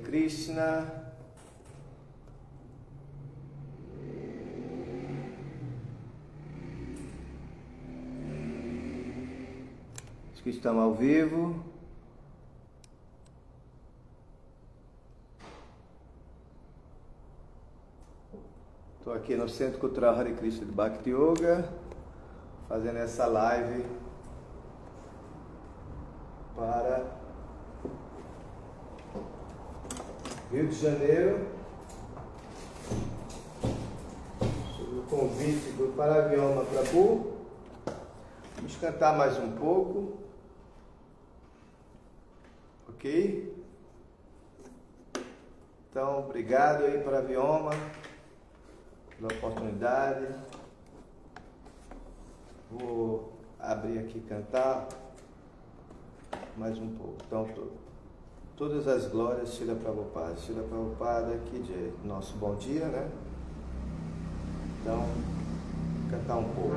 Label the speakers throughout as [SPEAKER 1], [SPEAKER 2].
[SPEAKER 1] Krishna. Os que estão ao vivo. Estou aqui no Centro Cultural Hare Krishna de Bhakti Yoga, fazendo essa live para Rio de Janeiro, sobre o convite do Paravyoma Prabhu. Vamos cantar mais um pouco, ok? Então, obrigado aí, Paravyoma, pela oportunidade. Vou abrir aqui e cantar mais um pouco. Então, todas as glórias, Srila Prabhupada. Srila Prabhupada aqui de nosso bom dia, né? Então, cantar um pouco.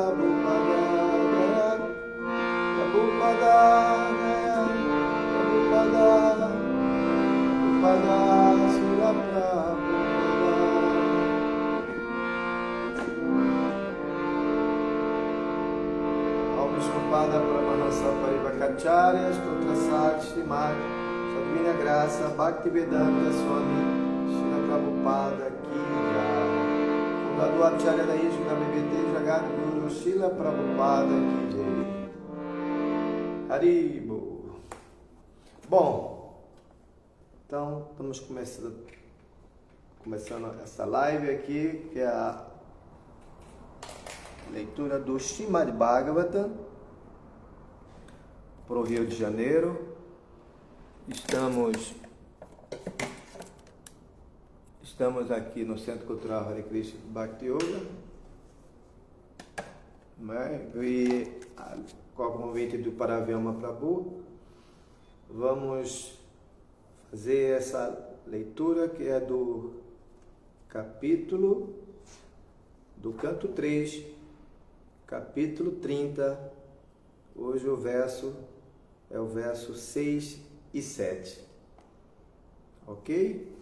[SPEAKER 2] Prabhupada Paramahansa Parivakacharya Stotra Sat Srimad Sua Divina Graça Bhaktivedanta Swami Srila Prabhupada Ki Jai. Fundador Acharya da Isha BBT Jagat Guru Srila Prabhupada Ki Jai. Haribo. Bom, então estamos começando essa live aqui, que é a leitura do Srimad Bhagavatam para o Rio de Janeiro. Estamos aqui no Centro Cultural Hare Krishna Bhakti Yoga, né? E com o convite do Paravyama Prabhu, vamos fazer essa leitura que é do capítulo do canto 3, capítulo 30, hoje o verso é o verso 6 e 7, ok?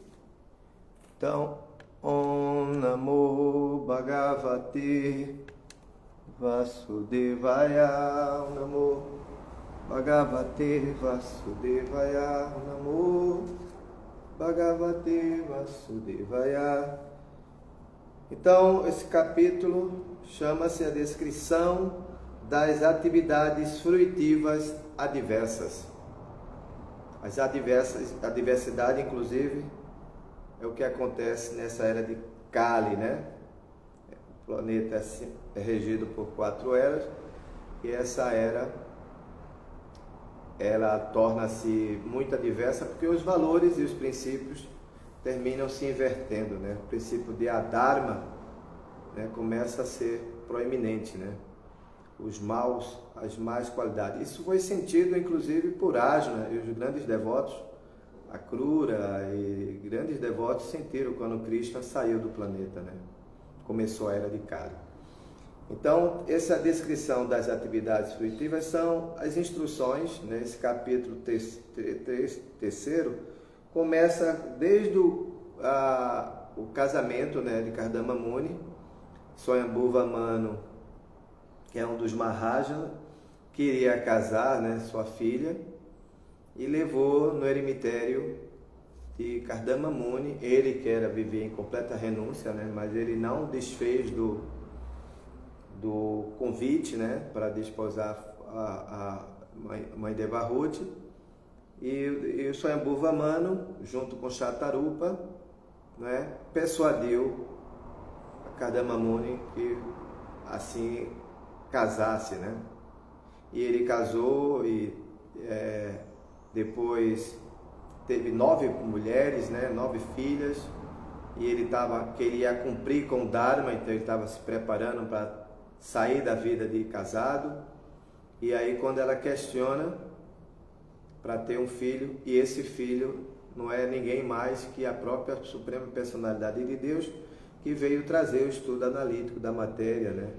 [SPEAKER 2] Então, Om Namo Bhagavate Vasudevaya, Om Namo Bhagavate Vasudevaya, Om Namo Bhagavate Vasudevaya. Então, esse capítulo chama-se a descrição das atividades fruitivas adversas. A diversidade, inclusive, é o que acontece nessa era de Kali, né? O planeta é regido por 4 eras, e essa era, ela torna-se muito adversa porque os valores e os princípios terminam se invertendo, né? O princípio de Adharma, né, começa a ser proeminente, né? Os maus, as más qualidades. Isso foi sentido, inclusive, por Arjuna e os grandes devotos, a Krura e grandes devotos sentiram quando Krishna saiu do planeta, né? Começou a era de Kali. Então, essa descrição das atividades fruitivas são as instruções, né? Esse capítulo terceiro começa desde o casamento, né, de Kardama Muni. Swayambhuva Manu, que é um dos Maharajas, queria casar, né, sua filha, e levou no eremitério de Kardama Muni. Ele quer viver em completa renúncia, né, mas ele não desfez do convite, né, para desposar a mãe Devahuti. E o Swayambhuva Manu, junto com Shatarupa, né, persuadiu a Kardama Muni que assim casasse, né? E ele casou e depois teve 9 mulheres, né? 9 filhas, e ele queria cumprir com o Dharma, então ele estava se preparando para sair da vida de casado. E aí, quando ela questiona para ter um filho, e esse filho não é ninguém mais que a própria Suprema Personalidade de Deus, que veio trazer o estudo analítico da matéria, né?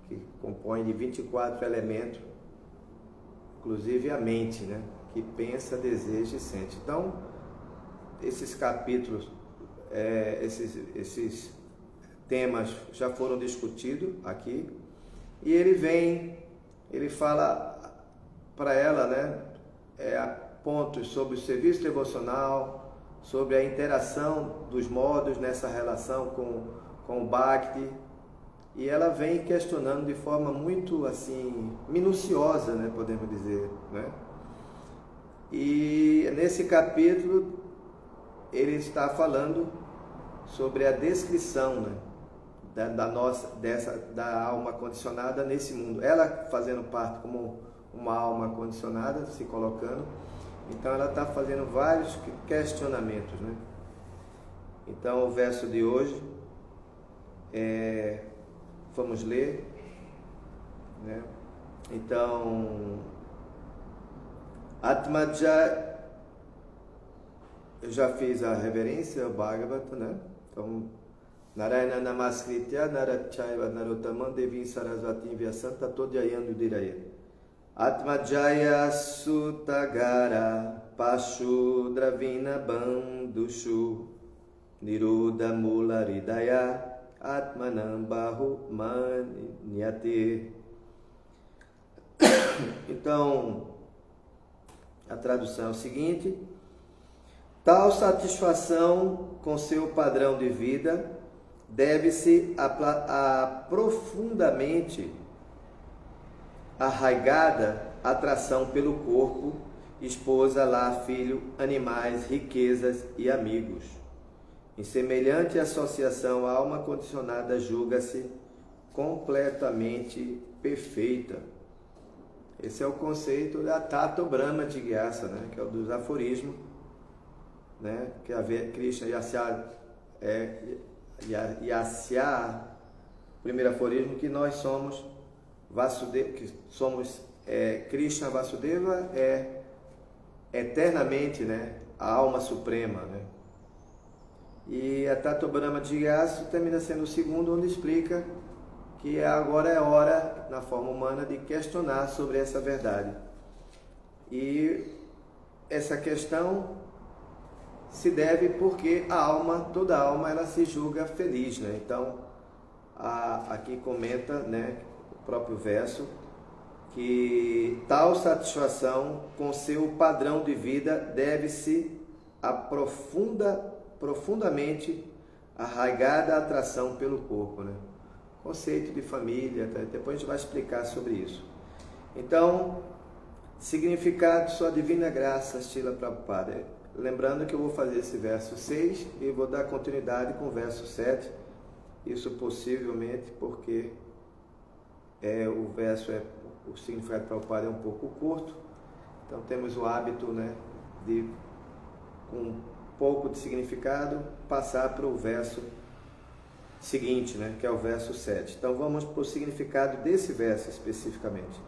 [SPEAKER 2] Que compõe de 24 elementos, inclusive a mente, né? Que pensa, deseja e sente. Então, esses capítulos, esses temas já foram discutidos aqui, e ele fala para ela, né? Pontos sobre o serviço devocional, sobre a interação dos modos nessa relação com o Bhakti. E ela vem questionando de forma muito assim minuciosa, né, podemos dizer, né? E nesse capítulo ele está falando sobre a descrição, né, da alma condicionada nesse mundo. Ela fazendo parte como uma alma condicionada, se colocando. Então ela está fazendo vários questionamentos, né? Então o verso de hoje vamos ler, né? Então, Atmaja, eu já fiz a reverência ao Bhagavata, né? Então,
[SPEAKER 1] Narayana Namaskritya Narachaiva Narottamam Devim Sarasvatim Vyasam Tato Jayam Yudhiraya Atmajaya Sutagara Pashu Dravina Bandushu Niruddha Mularidaya Atmanam Bahu Manyate. Então, a tradução é o seguinte: tal satisfação com seu padrão de vida deve-se a profundamente arraigada atração pelo corpo, esposa, lar, filho, animais, riquezas e amigos. Em semelhante associação, a alma condicionada julga-se completamente perfeita. Esse é o conceito da Tato Brahma Jigyasa, né? Que é o dos aforismos, né? Que a Krishna Yasya, primeiro aforismo, que nós somos Vasudeva, que somos Krishna Vasudeva, eternamente, né? A alma suprema, né? E a Tato Brahma Jigyasa termina sendo o segundo, onde explica que agora é hora, na forma humana, de questionar sobre essa verdade. E essa questão se deve porque a alma, toda alma, ela se julga feliz, né? Então, aqui comenta, né, o próprio verso, que tal satisfação com seu padrão de vida deve-se a profundamente arraigada atração pelo corpo, né? Conceito de família, tá? Depois a gente vai explicar sobre isso. Então, significado de sua divina graça, Srila Prabhupada. Lembrando que eu vou fazer esse verso 6 e vou dar continuidade com o verso 7. Isso possivelmente porque o significado de Prabhupada é um pouco curto. Então temos o hábito, né, de, com um pouco de significado, passar para o verso seguinte, né, que é o verso 7. Então vamos para o significado desse verso especificamente.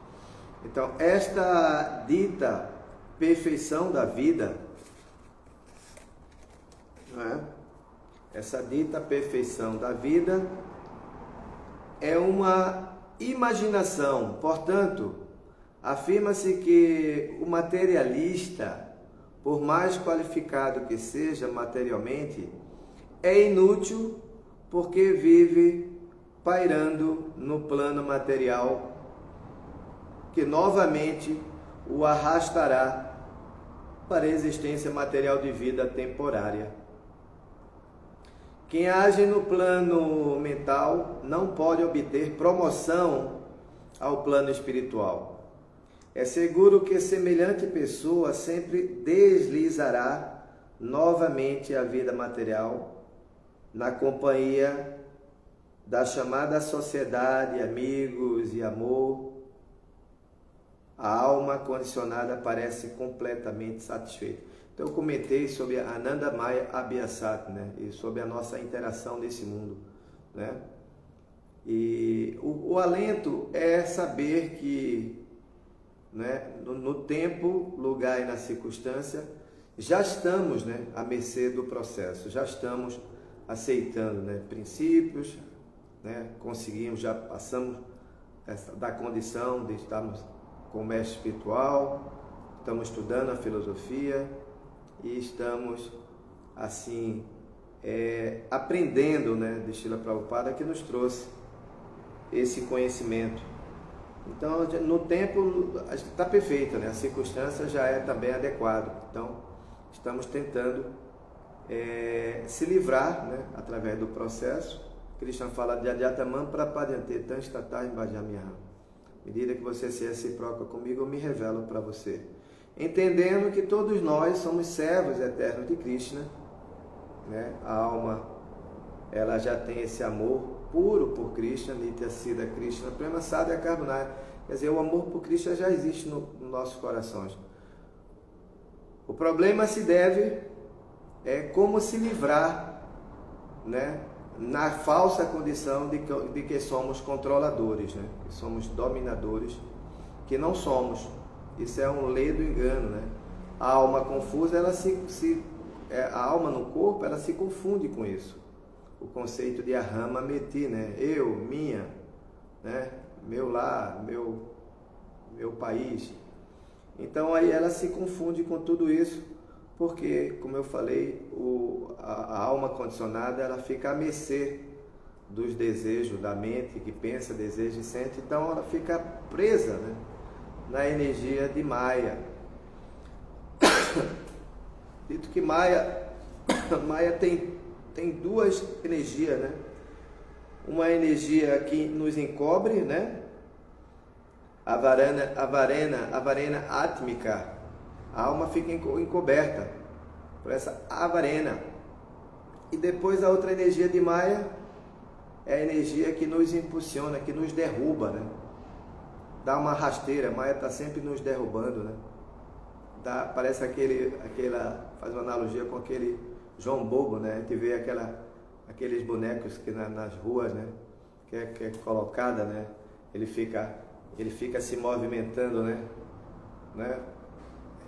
[SPEAKER 1] Então, esta dita perfeição da vida, né, essa dita perfeição da vida é uma imaginação. Portanto, afirma-se que o materialista, por mais qualificado que seja materialmente, é inútil porque vive pairando no plano material, que novamente o arrastará para a existência material de vida temporária. Quem age no plano mental não pode obter promoção ao plano espiritual. É seguro que semelhante pessoa sempre deslizará novamente a vida material na companhia da chamada sociedade, amigos e amor. A alma condicionada parece completamente satisfeita. Então eu comentei sobre a Anandamaya Abhyasat, né? E sobre a nossa interação nesse mundo, né? E o alento é saber que, né, no tempo, lugar e na circunstância, já estamos, né, à mercê do processo, já estamos aceitando, né, princípios, né, conseguimos, já passamos da condição de estarmos com o mestre espiritual, estamos estudando a filosofia e estamos, assim, aprendendo, né, de Srila Prabhupada, que nos trouxe esse conhecimento. Então, no tempo, está perfeito, né? A circunstância já é também adequada. Então, estamos tentando se livrar, né, através do processo. Krishna fala de Adyatamam Prapadyante Tanshtatai Bhajamyaham. À medida que você se reciproca comigo, eu me revelo para você. Entendendo que todos nós somos servos eternos de Krishna, né? A alma, ela já tem esse amor puro por Krishna, Nitya Siddha Krishna, Prema Sadhya Karbunaya. Quer dizer, o amor por Krishna já existe nos nossos corações. O problema se deve como se livrar, né, na falsa condição de que somos controladores, né, que somos dominadores, que não somos. Isso é um ledo engano, né? A alma confusa, ela a alma no corpo, ela se confunde com isso.
[SPEAKER 2] o conceito de aham meti, né? Eu, minha, né? Meu lar, meu país. Então aí ela se confunde com tudo isso, porque, como eu falei, a alma condicionada ela fica à mercê dos desejos da mente, que pensa, deseja e sente, então ela fica presa, né, na energia de Maya. Dito que Maya tem duas energias, né? Uma energia que nos encobre, né? A varena átmica, a alma fica encoberta por essa avarena. E depois a outra energia de Maya é a energia que nos impulsiona, que nos derruba, né? Dá uma rasteira, Maya está sempre nos derrubando, né? Parece faz uma analogia com aquele João Bobo, né? A gente vê aqueles bonecos que nas ruas, né? Que é colocada, né? Ele fica se movimentando, né?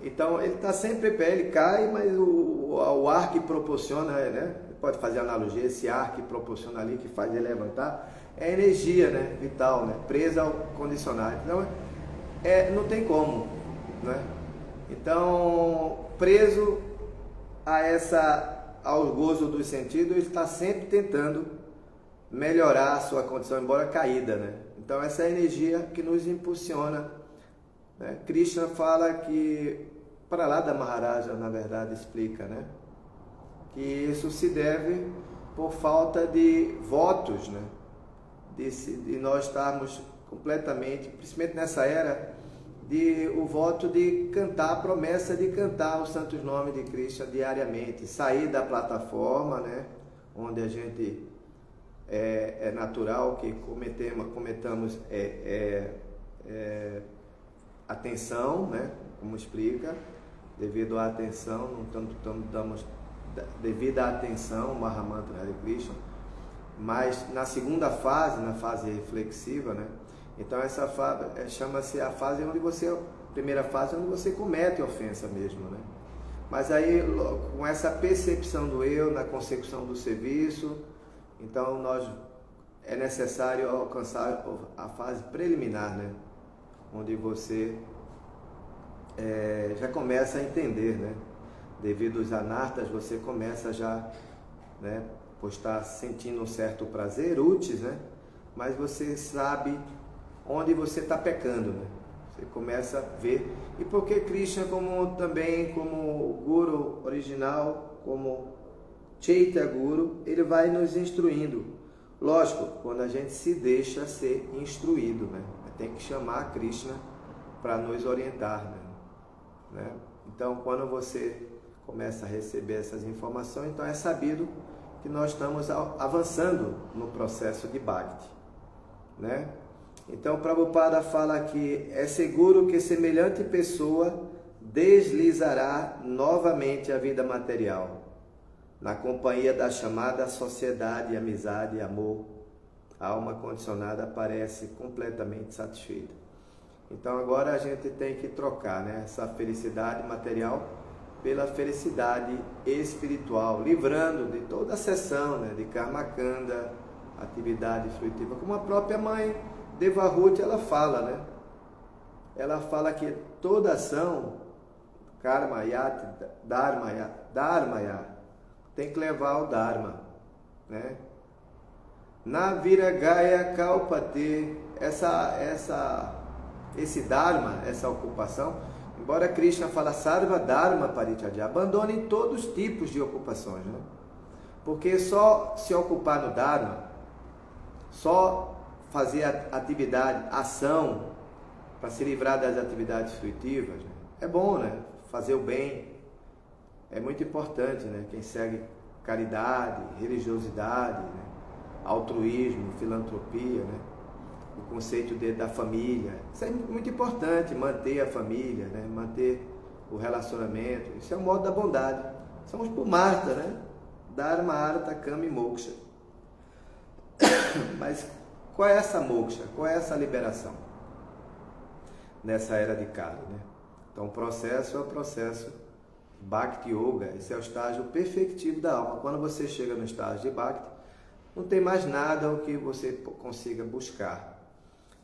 [SPEAKER 2] Então ele está sempre em pé, ele cai, mas o ar que proporciona, né? Pode fazer analogia, esse ar que proporciona ali, que faz ele levantar, é energia, né? Vital, né? Presa ao condicionado. Então não tem como, né? Então, preso ao gozo dos sentidos, ele está sempre tentando melhorar a sua condição, embora caída, né? Então essa é a energia que nos impulsiona, né? Krishna fala que, para lá da Maharaja, na verdade, explica, né? Que isso se deve por falta de votos, né? De nós estarmos completamente, principalmente nessa era, o voto de cantar, a promessa de cantar os santos nomes de Krishna diariamente, sair da plataforma, né? Onde a gente é natural que cometamos atenção, né? Como explica, devido à atenção, não damos devido à atenção, Mahamantra Hare Krishna, mas na segunda fase, na fase reflexiva, né? Então essa fase chama-se a fase primeira fase onde você comete ofensa mesmo, né? Mas aí com essa percepção do eu na consecução do serviço, então é necessário alcançar a fase preliminar, né? Onde você já começa a entender, né? Devido aos anartas, você começa já, né? Por estar sentindo um certo prazer, úteis, né? Mas você sabe onde você está pecando, né? Você começa a ver. E porque Krishna, também como Guru original, como Chaitya Guru, ele vai nos instruindo. Lógico, quando a gente se deixa ser instruído, né? Tem que chamar Krishna para nos orientar, né? Então, quando você começa a receber essas informações, então é sabido que nós estamos avançando no processo de Bhakti, né? Então, Prabhupada fala que é seguro que semelhante pessoa deslizará novamente a vida material, na companhia da chamada sociedade, amizade e amor. A alma condicionada parece completamente satisfeita. Então, agora a gente tem que trocar, né, essa felicidade material pela felicidade espiritual, livrando de toda a seção, né, de Karmakanda, atividade fruitiva, como a própria mãe Devahuti, ela fala, né? Ela fala que toda ação, karma yati, dharma yati, tem que levar ao dharma, né? Na viragaya kalpate, esse dharma, essa ocupação, embora Krishna fala sarva dharma parityajya, abandone todos os tipos de ocupações, né? Porque só se ocupar no dharma, só fazer atividade, ação, para se livrar das atividades fruitivas, né? É bom, né? Fazer o bem é muito importante, né? Quem segue caridade, religiosidade, né? Altruísmo, filantropia, né? O conceito da família, isso é muito importante, manter a família, né? Manter o relacionamento, isso é o modo da bondade. Somos por Marta, né? Dharma, Artha, Kama e Moksha. Mas qual é essa moksha? Qual é essa liberação? Nessa era de Kali, né? Então o processo é o processo Bhakti Yoga. Esse é o estágio perfectivo da alma. Quando você chega no estágio de Bhakti, não tem mais nada o que você consiga buscar.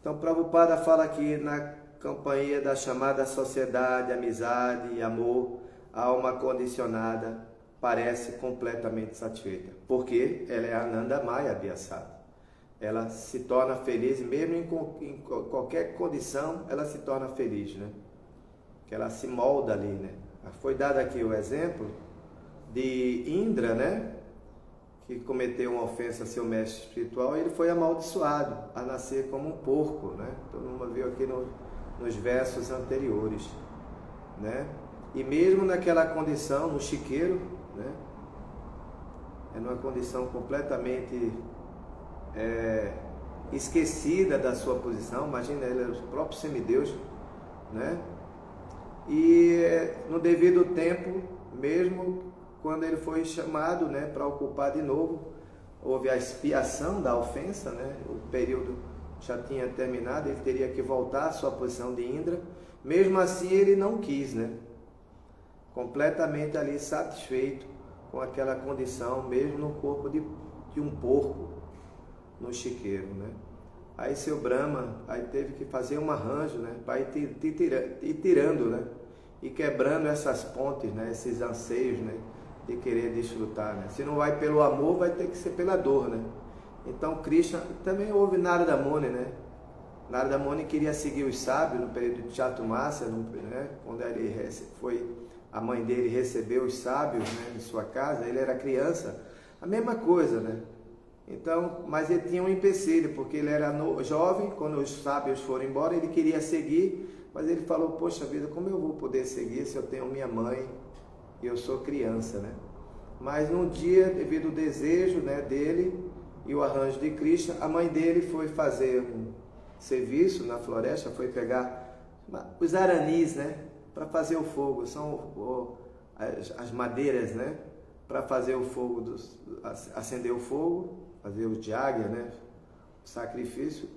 [SPEAKER 2] Então, Prabhupada fala que na companhia da chamada sociedade, amizade e amor, a alma condicionada parece completamente satisfeita, porque ela é Anandamaya Abhyasada. Ela se torna feliz, mesmo em qualquer condição, ela se torna feliz, né? Que ela se molda ali, né? Foi dado aqui o exemplo de Indra, né? Que cometeu uma ofensa a seu mestre espiritual, e ele foi amaldiçoado a nascer como um porco, né? Todo mundo viu aqui nos versos anteriores, né? E mesmo naquela condição, no chiqueiro, né? É numa condição completamente esquecida da sua posição. Imagina, ele era o próprio semideus, né? E no devido tempo, mesmo quando ele foi chamado, né, para ocupar de novo, houve a expiação da ofensa, né? O período já tinha terminado, ele teria que voltar à sua posição de Indra. Mesmo assim, ele não quis, né? Completamente ali satisfeito com aquela condição, mesmo no corpo de um porco, no chiqueiro, né? Aí seu Brahma aí teve que fazer um arranjo, né, para ir tirando, né, e quebrando essas pontes, né, esses anseios, né, de querer desfrutar, né? Se não vai pelo amor, vai ter que ser pela dor, né? Então Krishna, também houve Narada Muni, né? Narada Muni queria seguir os sábios no período de Chaturmasya, né, quando a mãe dele recebeu os sábios, né, em sua casa. Ele era criança, a mesma coisa, né? Então, mas ele tinha um empecilho, porque ele era jovem. Quando os sábios foram embora, ele queria seguir, mas ele falou: poxa vida, como eu vou poder seguir se eu tenho minha mãe e eu sou criança, né? Mas num dia, devido ao desejo, né, dele e o arranjo de Krishna, a mãe dele foi fazer um serviço na floresta, foi pegar os aranis, né, para fazer o fogo. São as madeiras, né, para fazer o fogo, acender o fogo, fazer o jagya, né, o sacrifício.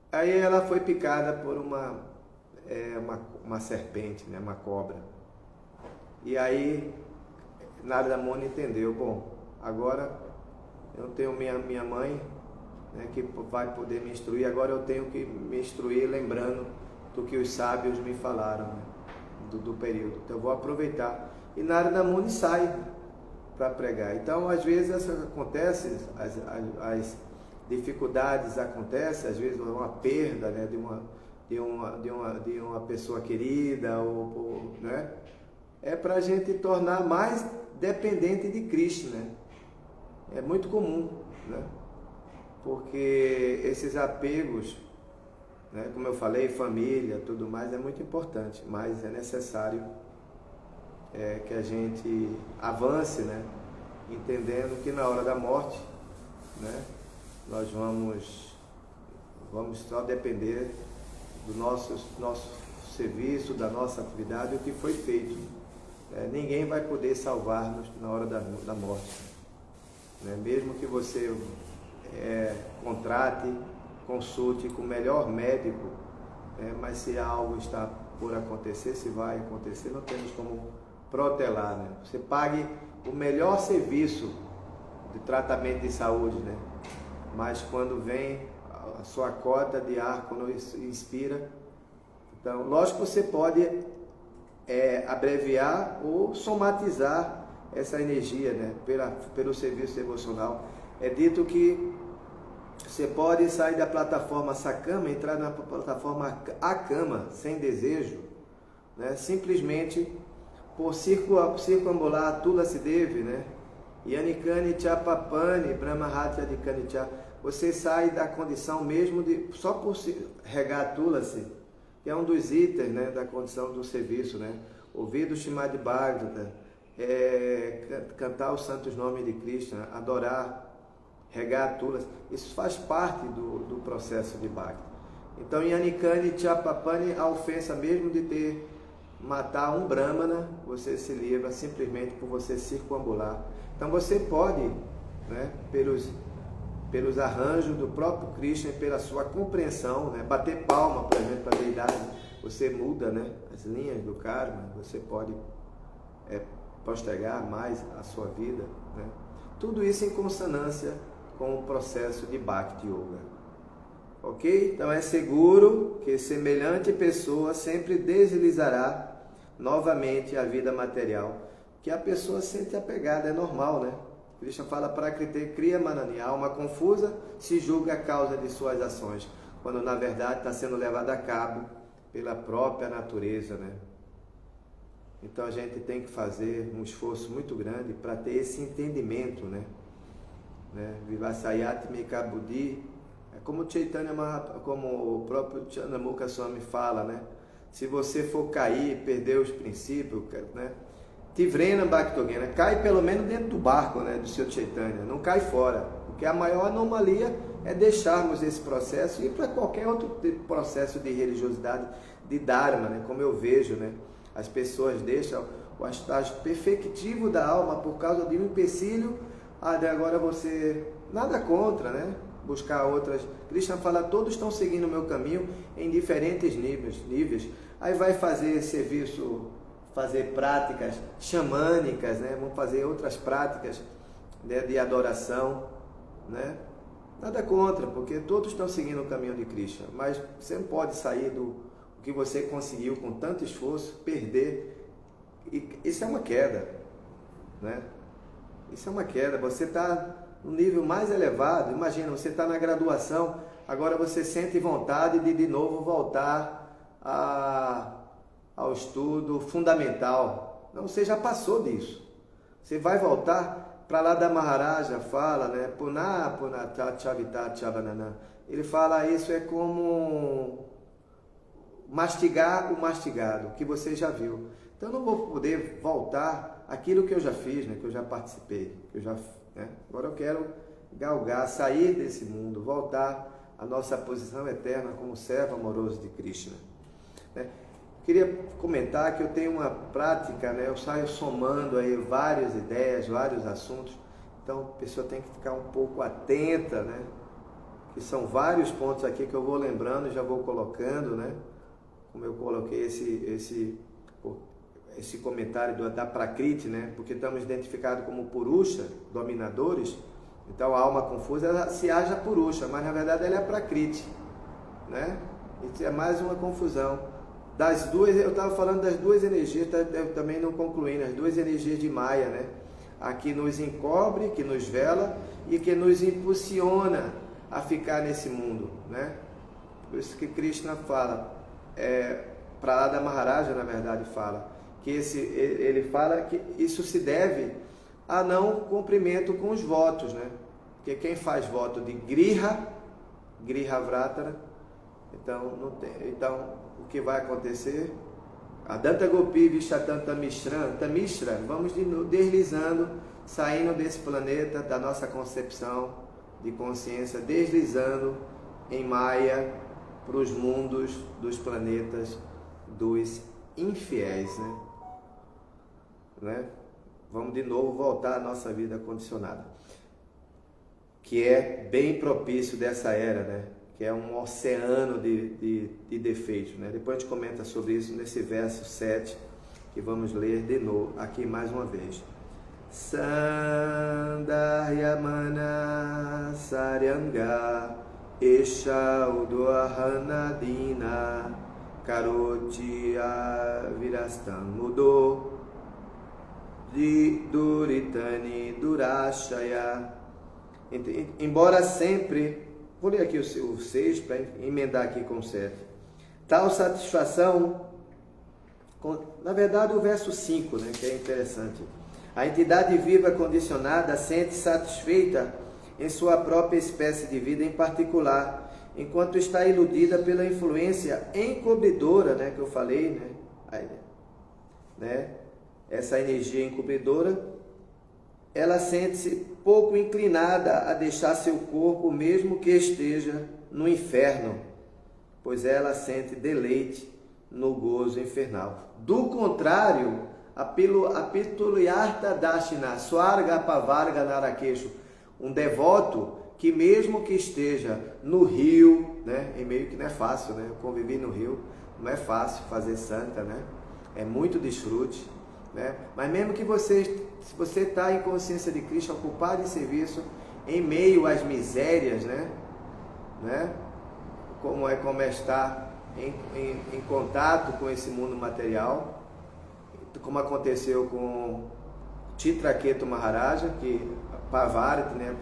[SPEAKER 2] Aí ela foi picada por uma serpente, né, uma cobra. E aí Narada Muni entendeu: bom, agora eu tenho minha mãe, né, que vai poder me instruir, agora eu tenho que me instruir lembrando do que os sábios me falaram, né, do período. Então eu vou aproveitar. E Narada Muni sai para pregar. Então, às vezes acontece, as dificuldades acontecem, às vezes uma perda, né, de uma pessoa querida, né, é para a gente tornar mais dependente de Cristo, né? É muito comum, né? Porque esses apegos, né, como eu falei, família, tudo mais, é muito importante, mas é necessário que a gente avance, né, entendendo que na hora da morte, né, nós vamos só depender do nosso serviço, da nossa atividade, o que foi feito. Ninguém vai poder salvar-nos na hora da morte, né? Mesmo que você contrate, consulte com o melhor médico, mas se algo está por acontecer, se vai acontecer, não temos como protelar, né? Você pague o melhor serviço de tratamento de saúde, né? Mas quando vem a sua cota de ar, quando inspira, então, lógico que você pode abreviar ou somatizar essa energia, né, pelo serviço emocional. É dito que você pode sair da plataforma Sakama, entrar na plataforma Akama, sem desejo, né, simplesmente por circunambular Tulasi Devi, né? Yanikani Chapapani, Brahmahatya Adikani Cha. Você sai da condição mesmo só por regar Tulasi, que é um dos itens, né, da condição do serviço, né? Ouvir o Srimad Bhagavata, cantar os santos nomes de Krishna, adorar, regar Tulasi. Isso faz parte do processo de Bhakti. Então, Yanikani Chapapani, a ofensa mesmo de matar um Brahmana, você se livra simplesmente por você circunambular. Então você pode, né, pelos arranjos do próprio Krishna e pela sua compreensão, né, bater palma, por exemplo, para a deidade, você muda, né, as linhas do karma, você pode postergar mais a sua vida, né? Tudo isso em consonância com o processo de Bhakti Yoga. Ok? Então é seguro que semelhante pessoa sempre deslizará novamente a vida material, que a pessoa sente apegada, é normal, né? Krishna fala Prakriti Kriya Manani, a alma confusa se julga a causa de suas ações, quando na verdade está sendo levada a cabo pela própria natureza, né? Então a gente tem que fazer um esforço muito grande para ter esse entendimento, né? Vivasayati Mika Buddhi, é como Chaitanya, como o próprio Chandamukha Swami fala, né? Se você for cair, perder os princípios, né? Tivrena Bhaktogena, cai pelo menos dentro do barco, né? Do seu Chaitanya, não cai fora, porque a maior anomalia é deixarmos esse processo e ir para qualquer outro processo de religiosidade, de Dharma, né? Como eu vejo, né? As pessoas deixam o estágio perfectivo da alma por causa de um empecilho. Agora você, nada contra, né? Buscar outras. Krishna fala, todos estão seguindo o meu caminho em diferentes níveis. Aí vai fazer serviço, fazer práticas xamânicas, né? Vão fazer outras práticas, né, de adoração, né? Nada contra, porque todos estão seguindo o caminho de Krishna, mas você não pode sair do que você conseguiu com tanto esforço, perder. E isso é uma queda, né? Isso é uma queda. Você está no nível mais elevado. Imagina, você está na graduação, agora você sente vontade de novo voltar ao estudo fundamental. Não, você já passou disso. Você vai voltar para lá da Maharaja, fala, né? Puna Chavita Chavanana. Ele fala, isso é como mastigar o mastigado, que você já viu. Então eu não vou poder voltar àquilo que eu já fiz, né? Que eu já participei, né? Agora eu quero galgar, sair desse mundo, voltar à nossa posição eterna como servo amoroso de Krishna, né? Queria comentar que eu tenho uma prática, né? Eu saio somando aí várias ideias, vários assuntos, então a pessoa tem que ficar um pouco atenta, né? Que são vários pontos aqui que eu vou lembrando e já vou colocando, né? Como eu coloquei esse comentário da Prakriti, né? Porque estamos identificados como Purusha, dominadores. Então a alma confusa, ela se acha Purusha, mas na verdade ela é Prakriti, né? Isso é mais uma confusão. Das duas, eu estava falando das duas energias, eu também não concluindo, as duas energias de Maya, né? A que nos encobre, que nos vela e que nos impulsiona a ficar nesse mundo, né? Por isso que Krishna fala, para lá da Maharaja, na verdade, fala que ele fala que isso se deve a não cumprimento com os votos, né? Porque quem faz voto de Griha Vratara, então o que vai acontecer? Adanta Gopi Vishatanta Mishra, vamos deslizando, saindo desse planeta, da nossa concepção de consciência, deslizando em Maya para os mundos dos planetas dos infiéis, né? Vamos de novo voltar à nossa vida condicionada, que é bem propício dessa era, né? Que é um oceano de defeitos, né? Depois a gente comenta sobre isso nesse verso 7, que vamos ler de novo, aqui mais uma vez. Sandaryamana Saryanga Esha Udohanadina Karoti Avirastam Mudo Duritani Durashaya. Embora sempre, vou ler aqui o 6 para emendar aqui com o 7. Tal satisfação, na verdade o verso 5, né, que é interessante. A entidade viva condicionada sente satisfeita em sua própria espécie de vida em particular, enquanto está iludida pela influência encobridora, né, que eu falei, né? Essa energia encobridora, ela sente-se pouco inclinada a deixar seu corpo, mesmo que esteja no inferno, pois ela sente deleite no gozo infernal. Do contrário, a Pituliyarta Dashina, Swarga Pavarga Narakeshu, um devoto que mesmo que esteja no rio, né, e meio que não é fácil, né, eu convivi no rio, não é fácil fazer santa, né, é muito desfrute, né, mas mesmo que se você está em consciência de Krishna, ocupado em serviço, em meio às misérias, né? Como é estar em contato com esse mundo material, como aconteceu com Chitraketu Maharaja, que Parvariti, né?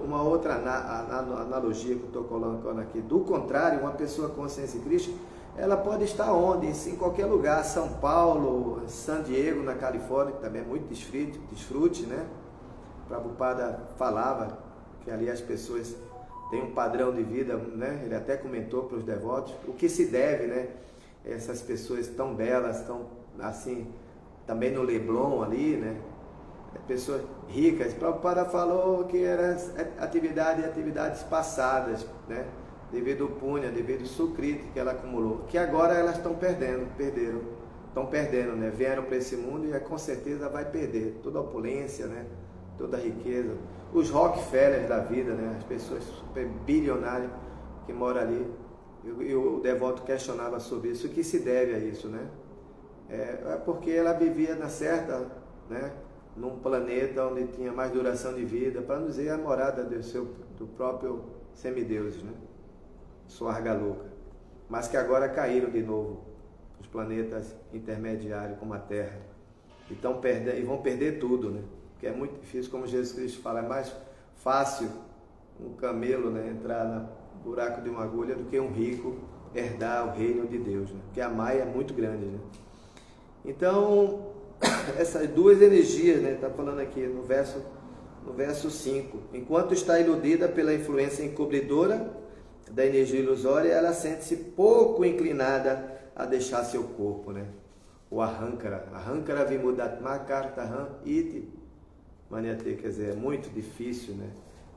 [SPEAKER 2] Uma outra analogia que eu estou colocando aqui. Do contrário, uma pessoa com consciência de Krishna, ela pode estar onde? Em qualquer lugar, São Paulo, San Diego, na Califórnia, que também é muito desfrute, né? Prabhupada falava que ali as pessoas têm um padrão de vida, né? Ele até comentou para os devotos o que se deve, né? Essas pessoas tão belas, tão assim, também no Leblon ali, né? Pessoas ricas. Prabhupada falou que eram atividades passadas, né? Devido ao punha, devido ao sukriti que ela acumulou, que agora elas estão perdendo, né? Vieram para esse mundo e com certeza vai perder toda a opulência, né? Toda a riqueza. Os Rockefellers da vida, né? As pessoas super bilionárias que moram ali. E o devoto questionava sobre isso. O que se deve a isso, né? É porque ela vivia na certa, né? Num planeta onde tinha mais duração de vida, para não dizer a morada do próprio semideus, né? Swargaloka, mas que agora caíram de novo os planetas intermediários como a Terra, e vão perder tudo, né? Porque é muito difícil, como Jesus Cristo fala, é mais fácil um camelo, né, entrar no buraco de uma agulha do que um rico herdar o reino de Deus, né? Porque a Maia é muito grande, né? Então, essas duas energias, né, está falando aqui no verso 5, enquanto está iludida pela influência encobridora da energia ilusória, ela sente-se pouco inclinada a deixar seu corpo, né? O Ahankara vimudatma kartaham iti maniate, quer dizer, é muito difícil, né?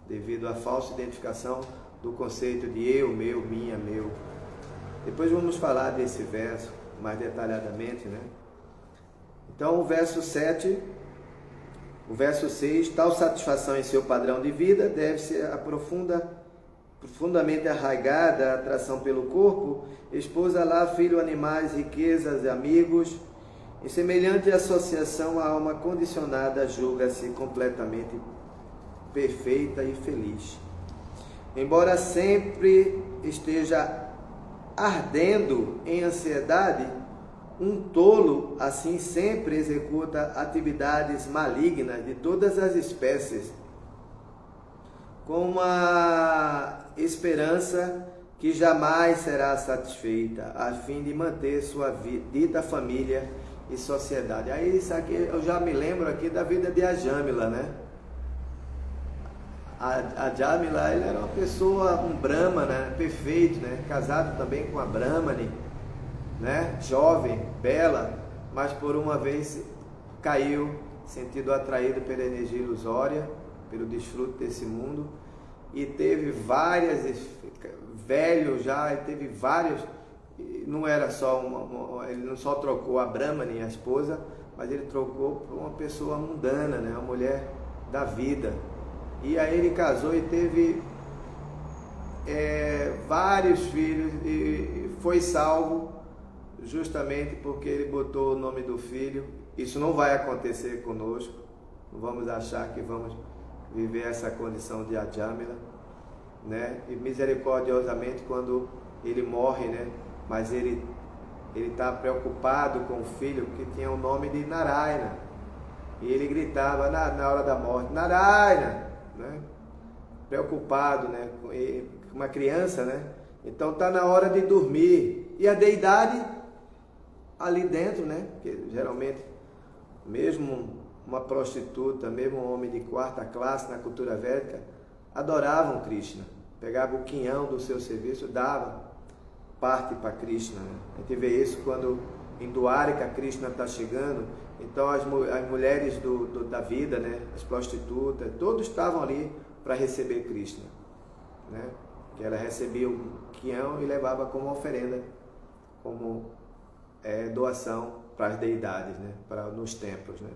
[SPEAKER 2] Devido à falsa identificação do conceito de eu, meu, minha, meu. Depois vamos falar desse verso mais detalhadamente, né? Então, o verso 7, o verso 6, tal satisfação em seu padrão de vida deve-se a profundamente arraigada atração pelo corpo, esposa lá, filho, animais, riquezas e amigos. Em semelhante associação, a alma condicionada julga-se completamente perfeita e feliz. Embora sempre esteja ardendo em ansiedade, um tolo assim sempre executa atividades malignas de todas as espécies, com uma esperança que jamais será satisfeita, a fim de manter sua dita família e sociedade. Aí isso aqui, eu já me lembro aqui da vida de Ajamila, né? A Jamila, ele era uma pessoa, um Brahmana, né? Perfeito, né? Casado também com a Brahmani, né? Jovem, bela, mas por uma vez caiu, sentido atraído pela energia ilusória, pelo desfrute desse mundo, e teve várias, velho já, teve vários, não era só ele não só trocou a Brahmani, a esposa, mas ele trocou por uma pessoa mundana, né? Uma mulher da vida. E aí ele casou e teve vários filhos e foi salvo justamente porque ele botou o nome do filho. Isso não vai acontecer conosco, não vamos achar que vamos viver essa condição de Ajamila, né? E misericordiosamente quando ele morre, né? Mas ele está preocupado com o filho que tinha o nome de Narayana, e ele gritava na hora da morte, Narayana, né? Preocupado, né? Com uma criança, né? Então está na hora de dormir, e a deidade ali dentro, né? Porque geralmente mesmo uma prostituta, mesmo um homem de quarta classe na cultura védica, adoravam Krishna, pegava o quinhão do seu serviço, dava parte para Krishna, né? A gente vê isso quando em Dwarika Krishna está chegando, então as mulheres da vida, né? As prostitutas, todos estavam ali para receber Krishna, né? Que ela recebia o quinhão e levava como oferenda, como doação para as deidades, né? Nos templos, né?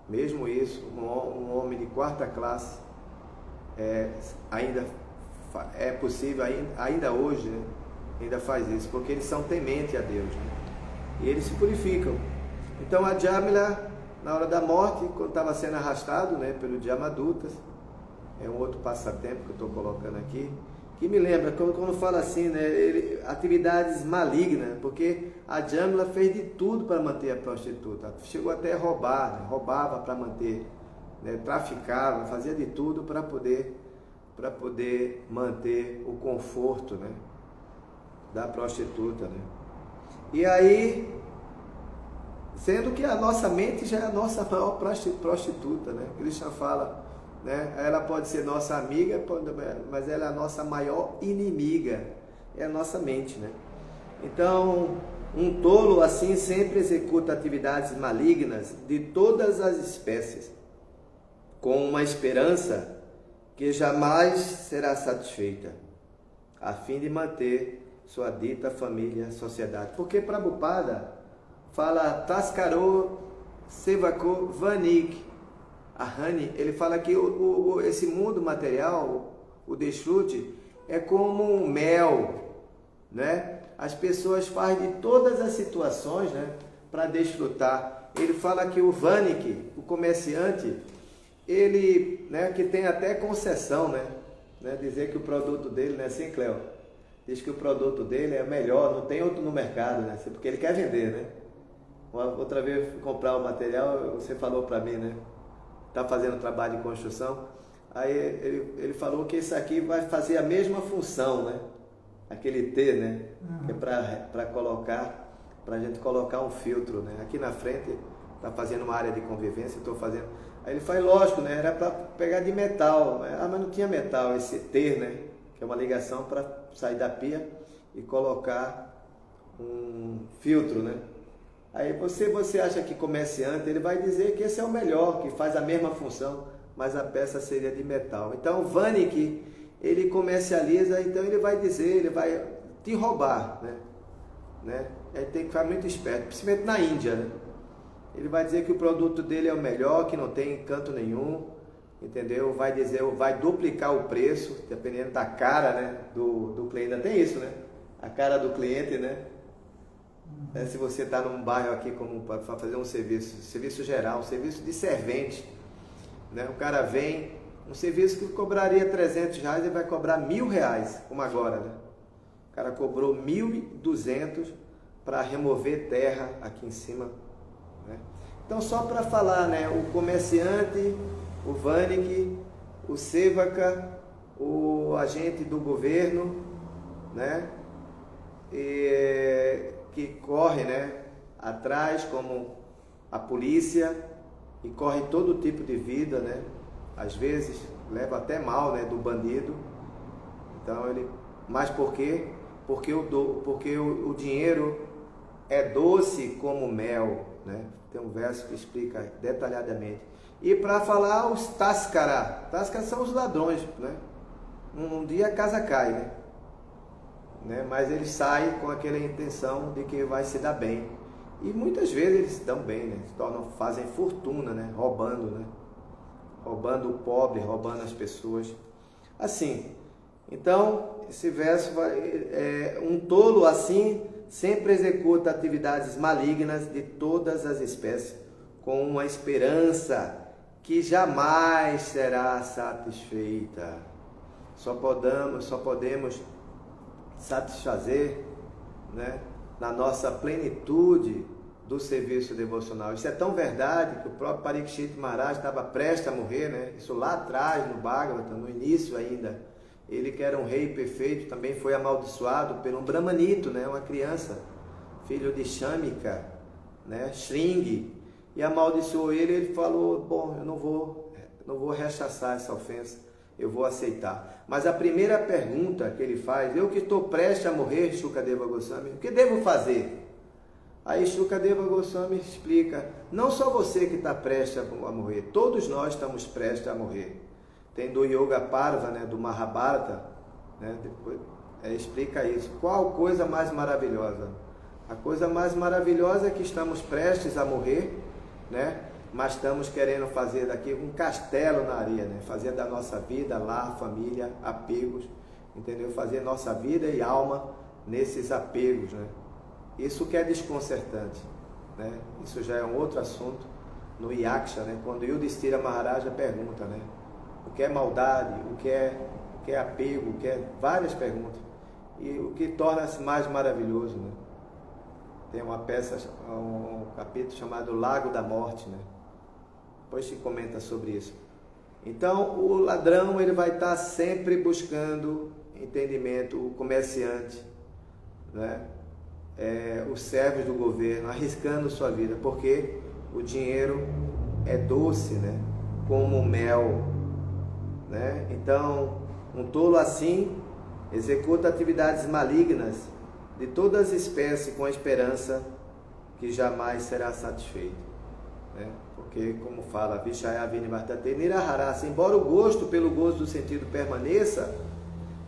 [SPEAKER 2] Mesmo isso, um homem de quarta classe ainda é possível, ainda hoje, né? Ainda faz isso, porque eles são tementes a Deus, né? E eles se purificam. Então a Jamila, na hora da morte, quando estava sendo arrastado, né, pelo Jamadutas, é um outro passatempo que eu estou colocando aqui, que me lembra, quando fala assim, né, atividades malignas, porque a Djamila fez de tudo para manter a prostituta, chegou até a roubar, né, roubava para manter, né, traficava, fazia de tudo para poder manter o conforto, né, da prostituta, né. E aí, sendo que a nossa mente já é a nossa maior prostituta, né, Krishna fala, né, ela pode ser nossa amiga, mas ela é a nossa maior inimiga, é a nossa mente, né. Então, um tolo assim sempre executa atividades malignas de todas as espécies, com uma esperança que jamais será satisfeita, a fim de manter sua dita família, sociedade. Porque Prabhupada fala Taskaro Sevako Vanik Ahani, ele fala que esse mundo material, o desfrute, é como um mel, né? As pessoas fazem de todas as situações, né, para desfrutar. Ele fala que o Vanik, o comerciante, ele, né, que tem até concessão, né, dizer que o produto dele, né, assim, Cleo, diz que o produto dele é melhor, não tem outro no mercado, né, porque ele quer vender, né. Outra vez eu fui comprar o material, você falou para mim, né, tá fazendo trabalho de construção, aí ele falou que isso aqui vai fazer a mesma função, né, aquele T, né, que é para colocar, para a gente colocar um filtro, né, aqui na frente tá fazendo uma área de convivência, estou fazendo. Aí ele faz, lógico, né? Era para pegar de metal, mas não tinha metal, esse T, né? Que é uma ligação para sair da pia e colocar um filtro, né? Aí você acha que comerciante, ele vai dizer que esse é o melhor, que faz a mesma função, mas a peça seria de metal. Então o Vanik, ele comercializa, então ele vai dizer, ele vai te roubar, né? Ele tem que ficar muito esperto, principalmente na Índia, né? Ele vai dizer que o produto dele é o melhor, que não tem encanto nenhum, entendeu? Vai dizer, vai duplicar o preço, dependendo da cara, né, do cliente. Ainda tem isso, né? A cara do cliente, né? Se você está num bairro aqui como para fazer um serviço geral, um serviço de servente, né? O cara vem, um serviço que cobraria R$300, ele vai cobrar R$1.000, como agora, né? O cara cobrou 1.200 para remover terra aqui em cima. Então, só para falar, né, o comerciante, o Vanik, o Sevaka, o agente do governo, né, que corre, né, atrás, como a polícia, e corre todo tipo de vida, né, às vezes leva até mal, né, do bandido. Então mas por quê? Porque o dinheiro é doce como mel, né? Tem um verso que explica detalhadamente. E para falar os Taskara são os ladrões, né? Um dia a casa cai, né? Mas eles saem com aquela intenção de que vai se dar bem. E muitas vezes eles se dão bem, né? Fazem fortuna, né? Roubando o pobre, roubando as pessoas. Assim, então, esse verso um tolo assim sempre executa atividades malignas de todas as espécies, com uma esperança que jamais será satisfeita. Só podemos satisfazer, né, na nossa plenitude do serviço devocional. Isso é tão verdade que o próprio Parikshit Maharaj estava prestes a morrer, né? Isso lá atrás, no Bhagavatam, no início ainda. Ele, que era um rei perfeito, também foi amaldiçoado por um brahmanito, né? Uma criança, filho de Shamika, né? Shringi, e amaldiçoou ele. Ele falou, bom, eu não vou rechaçar essa ofensa, eu vou aceitar. Mas a primeira pergunta que ele faz, eu que estou prestes a morrer, Shukadeva Goswami, o que devo fazer? Aí Shukadeva Goswami explica, não só você que está prestes a morrer, todos nós estamos prestes a morrer. Tem do Yoga Parva, né, do Mahabharata, né, depois, explica isso. Qual coisa mais maravilhosa? A coisa mais maravilhosa é que estamos prestes a morrer, né, mas estamos querendo fazer daqui um castelo na areia, né, fazer da nossa vida, lar, família, apegos, entendeu? Fazer nossa vida e alma nesses apegos, né? Isso que é desconcertante, né? Isso já é um outro assunto no Yaksha, né? Quando Yudhishthira Maharaja pergunta, né? o que é maldade, o que é apego, o que é várias perguntas. E o que torna-se mais maravilhoso, né? Tem uma peça, um capítulo chamado Lago da Morte, né? Depois se comenta sobre isso. Então, o ladrão, ele vai estar sempre buscando entendimento, o comerciante, né? Os servos do governo, arriscando sua vida, porque o dinheiro é doce, né? Como mel, né? Então, um tolo assim executa atividades malignas de todas as espécies com a esperança que jamais será satisfeito, né? Porque, como fala, Vishaya Vini Vartate Niraharasa, embora o gosto pelo gozo do sentido permaneça,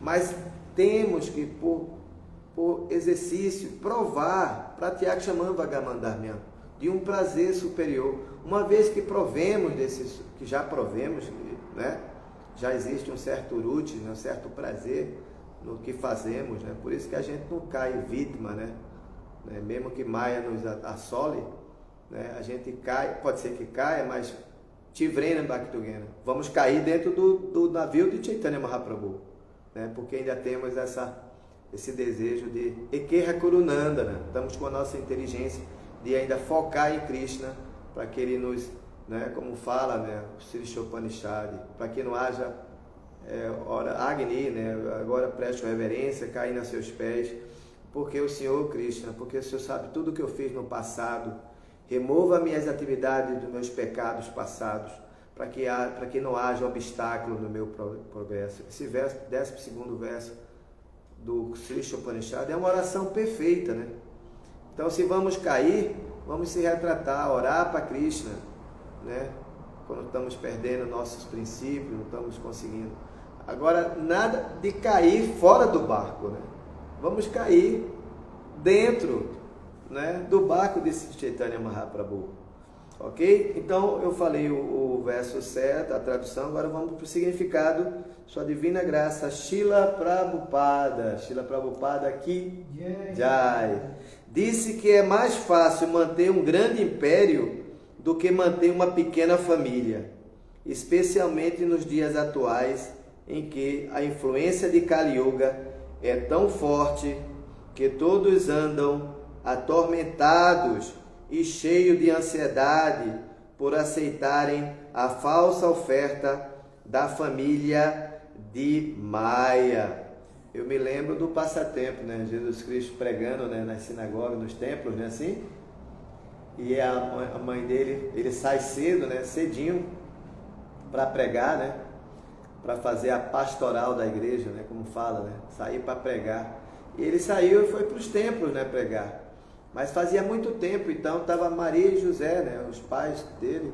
[SPEAKER 2] mas temos que, por exercício, provar, pratiar chamando Vagamandarmyan, de um prazer superior. Uma vez que provemos que já provemos, né? Já existe um certo urute, um certo prazer no que fazemos, né? Por isso que a gente não cai vítima, né? Mesmo que Maya nos assole, né? A gente cai, pode ser que caia, mas Tivrena Bhaktugena, vamos cair dentro do navio de Chaitanya Mahaprabhu, né? Porque ainda temos esse desejo de Ekeha Kurunanda, né? Estamos com a nossa inteligência de ainda focar em Krishna, para que ele nos, né, como fala, né, o Sri Shopanishad, para que não haja ora Agni, né, agora preste reverência, cair a seus pés, porque o Senhor Krishna, porque o Senhor sabe tudo o que eu fiz no passado, remova minhas atividades dos meus pecados passados, para que não haja obstáculo no meu progresso. Esse verso, 12º verso do Sri Shopanishad é uma oração perfeita, né? Então, se vamos cair, vamos se retratar, orar para Krishna, né? Quando estamos perdendo nossos princípios, não estamos conseguindo. Agora, nada de cair fora do barco, né? Vamos cair dentro, né, do barco de Chaitanya Mahaprabhu. Ok? Então, eu falei o verso certo, a tradução, agora vamos para o significado. Sua Divina Graça, Srila Prabhupada Ki Jai. Disse que é mais fácil manter um grande império do que manter uma pequena família, especialmente nos dias atuais, em que a influência de Kali Yuga é tão forte que todos andam atormentados e cheios de ansiedade por aceitarem a falsa oferta da família de Maya. Eu me lembro do passatempo, né? Jesus Cristo pregando, né, nas sinagogas, nos templos, né, assim. E a mãe dele, ele sai cedo, né, cedinho, para pregar, né, para fazer a pastoral da igreja, né, como fala, né, sair para pregar. E ele saiu e foi para os templos, né, pregar. Mas fazia muito tempo, então estava Maria e José, né, os pais dele.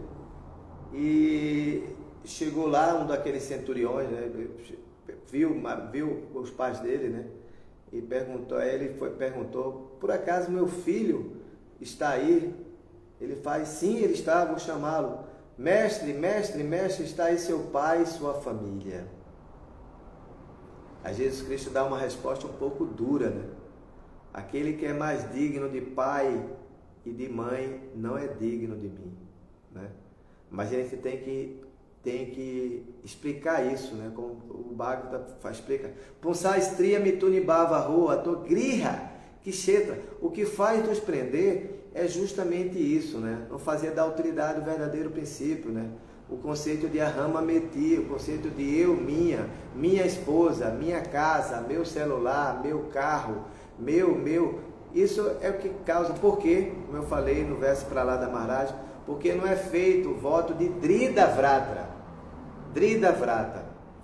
[SPEAKER 2] E chegou lá um daqueles centuriões, né, viu os pais dele, né, e perguntou a ele, perguntou, por acaso meu filho está aí? Ele faz, sim, ele está, vou chamá-lo. Mestre, está aí seu pai e sua família. Aí Jesus Cristo dá uma resposta um pouco dura, né? Aquele que é mais digno de pai e de mãe não é digno de mim, né? Mas a gente tem que explicar isso, né? Como o Bhagavata explica. Punsa stria mitunibhava rua, to griha, kshetra. O que faz nos prender é justamente isso, né? Não fazer da autoridade o verdadeiro princípio, né? O conceito de ahama meti, o conceito de eu, minha esposa, minha casa, meu celular, meu carro, meu. Isso é o que causa, porque, como eu falei no verso para lá da Maharaj, porque não é feito o voto de Drida Vrata,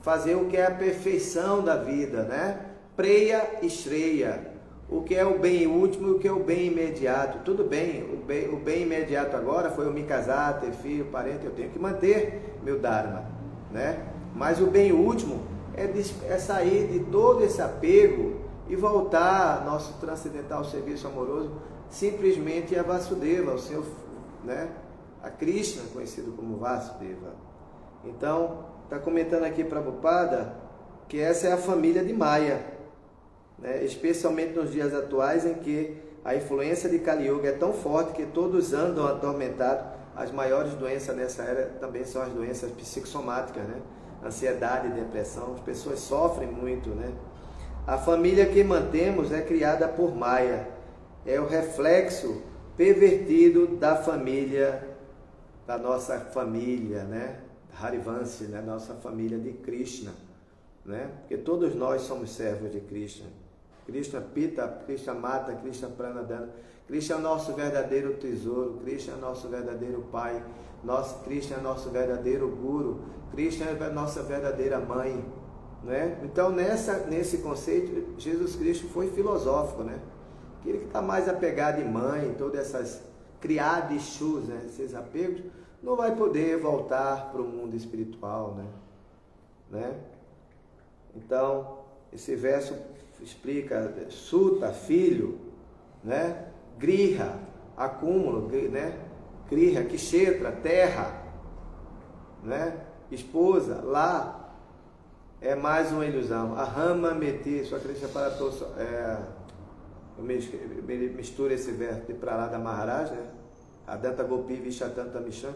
[SPEAKER 2] fazer o que é a perfeição da vida, né? Preya e Shreya, o que é o bem último e o que é o bem imediato. Tudo bem, o bem imediato agora foi eu me casar, ter filho, parente, eu tenho que manter meu Dharma, né? Mas o bem último é sair de todo esse apego e voltar ao nosso transcendental serviço amoroso simplesmente a Vasudeva, o Senhor, né? A Krishna, conhecido como Vasudeva. Então, está comentando aqui Prabhupada que essa é a família de Maya, né? Especialmente nos dias atuais em que a influência de Kali Yuga é tão forte que todos andam atormentados. As maiores doenças nessa era também são as doenças psicossomáticas, né? ansiedade, depressão. As pessoas sofrem muito, né? A família que mantemos é criada por Maya. É o reflexo pervertido da família, da nossa família, né? Harivanshi, né? Nossa família de Krishna, né? Porque todos nós somos servos de Krishna. Krishna Pita, Krishna Mata, Krishna Pranadana. Krishna é o nosso verdadeiro tesouro, Krishna é o nosso verdadeiro Pai, Krishna é o nosso verdadeiro Guru, Krishna é a nossa verdadeira Mãe, né? Então nesse conceito, Jesus Cristo foi filosófico, né? Aquele que está mais apegado em mãe, todas essas criadas chus, né? Esses apegos, não vai poder voltar para o mundo espiritual, né? Então, esse verso explica suta, filho, né? Griha, acúmulo, né? Griha, kshetra, terra, né? Esposa, lá, é mais uma ilusão. Ahama meti, sua crença para todos. Eu misturo esse verso de Prahlada Maharaj, né? Adanta Gopi Vishatanta Mishan,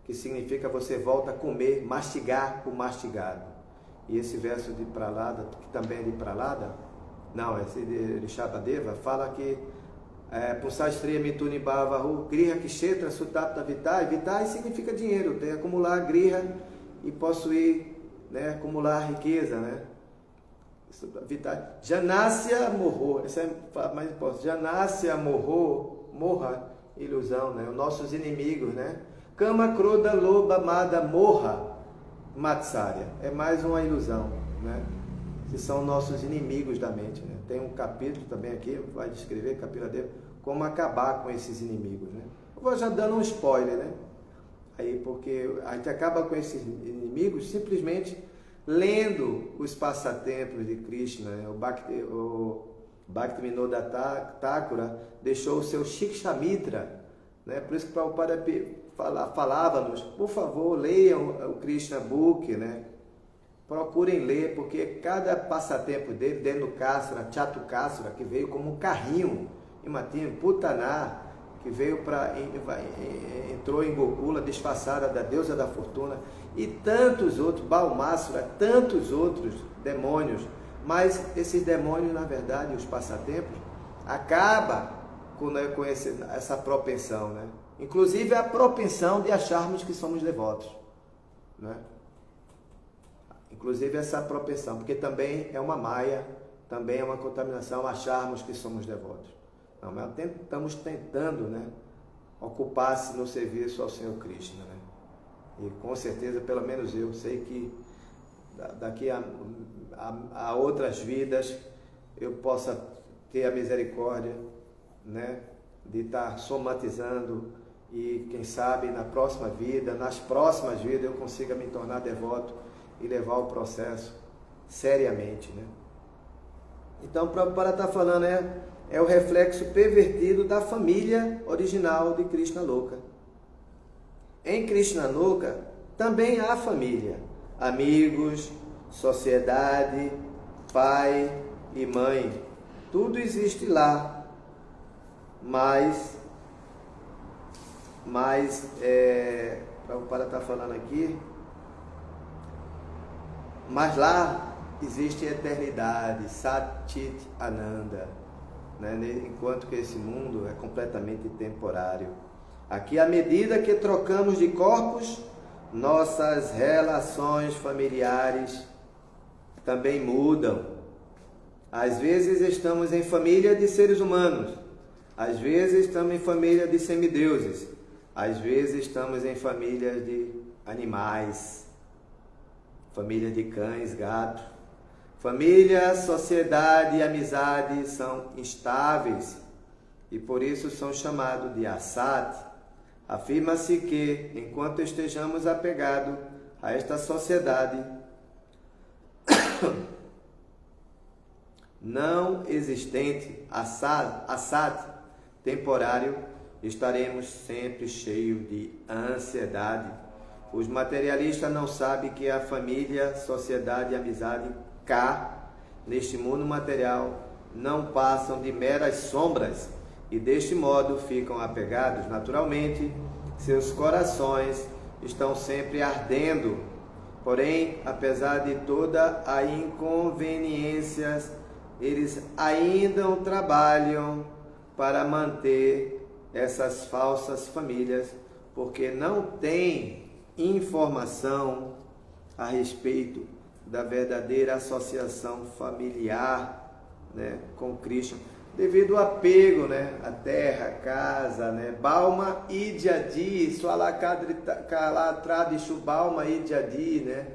[SPEAKER 2] que significa você volta a comer, mastigar o mastigado. E esse verso de Prahlada, que também é de Prahlada, não, esse de Rishabhadeva, fala que Pusastria Mituni Bhavahu, Griha Kshetra Sutapta Vitai. Vitai significa dinheiro, tem acumular Griha e possuir, né, acumular riqueza, né? Vitai. Janasya Morro, essa é mais importante. Janasya Morro, morra, ilusão, né? Os nossos inimigos, né? Kama Kroda Loba Mada Morra Matsarya, é mais uma ilusão, né? Que são nossos inimigos da mente, né? Tem um capítulo também aqui, vai descrever, capítulo dele, como acabar com esses inimigos, né? Eu vou já dando um spoiler, né? Aí, porque a gente acaba com esses inimigos simplesmente lendo os passatempos de Krishna, né? O Bhaktivinoda Thakura deixou o seu Shikshamitra, né? Por isso que Prabhupada falava-nos, por favor, leiam o Krishna Book, né? Procurem ler, porque cada passatempo dele, dentro do Kasra, Chatukasra, que veio como um carrinho, imagina, Putaná, que veio entrou em Gokula, disfarçada da deusa da fortuna, e tantos outros, Balmasura, tantos outros demônios, mas esses demônios, na verdade, os passatempos, acabam com essa propensão, né? Inclusive a propensão de acharmos que somos devotos, né? Inclusive essa propensão, porque também é uma maia, também é uma contaminação acharmos que somos devotos. Não, mas estamos tentando, né, ocupar-se no serviço ao Senhor Krishna, né? E com certeza, pelo menos eu sei que daqui a outras vidas eu possa ter a misericórdia, né, de estar somatizando e quem sabe na próxima vida, nas próximas vidas eu consiga me tornar devoto e levar o processo seriamente, né? Então, para estar falando, é o reflexo pervertido da família original de Krishna Loka. Em Krishna Loka também há família, amigos, sociedade, pai e mãe, tudo existe lá, mas para estar falando aqui, mas lá existe eternidade, Sat-Chit Ananda, né? Enquanto que esse mundo é completamente temporário. Aqui, à medida que trocamos de corpos, nossas relações familiares também mudam. Às vezes estamos em família de seres humanos, às vezes estamos em família de semideuses, às vezes estamos em famílias de animais, família de cães, gatos. Família, sociedade e amizade são instáveis e por isso são chamados de asat. Afirma-se que, enquanto estejamos apegados a esta sociedade não existente, asat, temporário, estaremos sempre cheios de ansiedade. Os materialistas não sabem que a família, sociedade e amizade cá, neste mundo material, não passam de meras sombras e deste modo ficam apegados. Naturalmente, seus corações estão sempre ardendo Porém, apesar de toda a inconveniências, eles ainda trabalham para manter essas falsas famílias, porque não tem informação a respeito da verdadeira associação familiar, né, com Cristo, devido ao apego, né, à terra, à casa, né, Balma Idiadi, Sualakadri Balma Idiadi, né,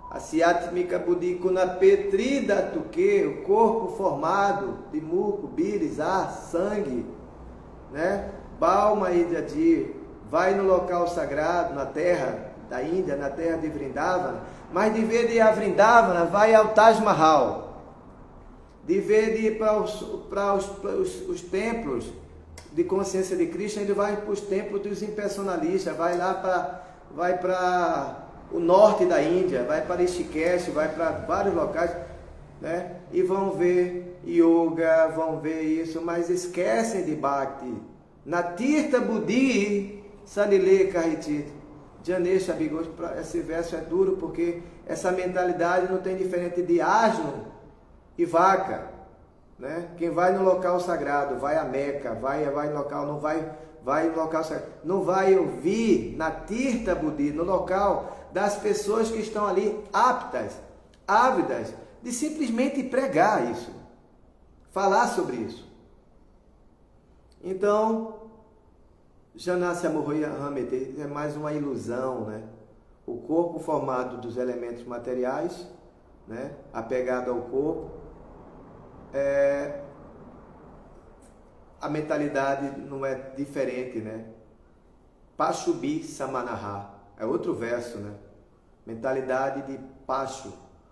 [SPEAKER 2] Asiatmika Budikuna Petrida Tuque, o corpo formado de muco, bires, ar, sangue, né, Balma Idiadi, vai no local sagrado, na terra da Índia, na terra de Vrindavana, mas de vez de ir a Vrindavana, vai ao Taj Mahal. De vez de ir para os templos de consciência de Krishna, ele vai para os templos dos impersonalistas, vai para o norte da Índia, vai para Rishikesh, vai para vários locais, né? E vão ver yoga, vão ver isso, mas esquecem de Bhakti. Na Tirtha Buddhi, Salile Kahitit, Janesha Bigos, esse verso é duro porque essa mentalidade não tem diferente de asno e vaca, né? Quem vai no local sagrado, vai a Meca, vai no local, não vai no local sagrado, não vai ouvir na Tirtha Buddhi, no local das pessoas que estão ali aptas, ávidas de simplesmente pregar isso, falar sobre isso. Então, Janasya Mohoya Hamete é mais uma ilusão, né? O corpo formado dos elementos materiais, né? Apegado ao corpo, a mentalidade não é diferente, né? Pashubi Samanaha, é outro verso, né? Mentalidade de Pashu,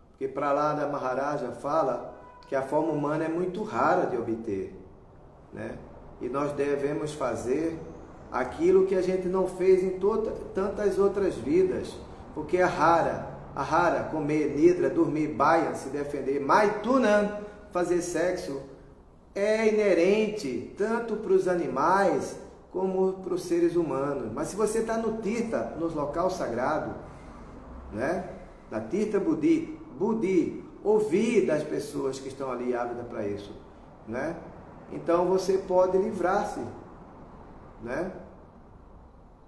[SPEAKER 2] porque para lá da Maharaja fala que a forma humana é muito rara de obter, né? E nós devemos fazer aquilo que a gente não fez em tantas outras vidas, porque é rara, comer, nidra, dormir, baia, se defender, maitunan, fazer sexo, é inerente tanto para os animais como para os seres humanos. Mas se você está no Tirtha, no local sagrado, né? Na Tirtha Buddhi, ouvir das pessoas que estão ali ávidas para isso, né? Então você pode livrar-se, né?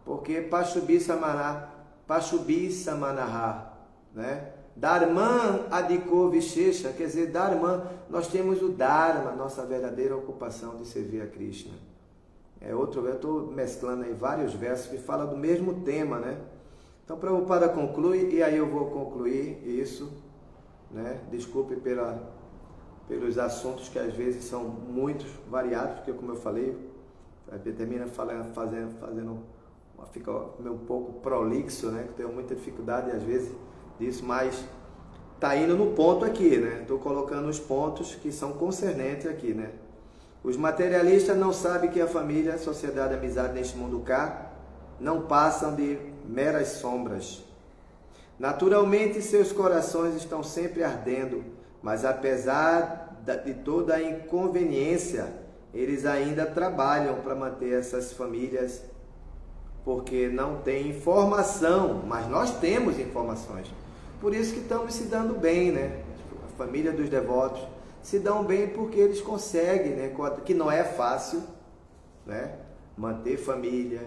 [SPEAKER 2] Porque Pashubi Samanaha, né? Dharman Adiko Vishesha, quer dizer, Dharman, nós temos o Dharma, nossa verdadeira ocupação de servir a Krishna. Eu estou mesclando aí vários versos que falam do mesmo tema, né? Então, Prabhupada conclui, e aí eu vou concluir isso, né? Desculpe pelos assuntos que às vezes são muito variados, porque como eu falei, termina fica um pouco prolixo, né? Tenho muita dificuldade às vezes disso, mas tá indo no ponto aqui, né? Estou colocando os pontos que são concernentes aqui, né? Os materialistas não sabem que a família, a sociedade, a amizade neste mundo cá não passam de meras sombras. Naturalmente, seus corações estão sempre ardendo, mas apesar de toda a inconveniência, eles ainda trabalham para manter essas famílias, porque não tem informação, mas nós temos informações. Por isso que estamos se dando bem, né? A família dos devotos se dão bem porque eles conseguem, né? Que não é fácil, né? Manter família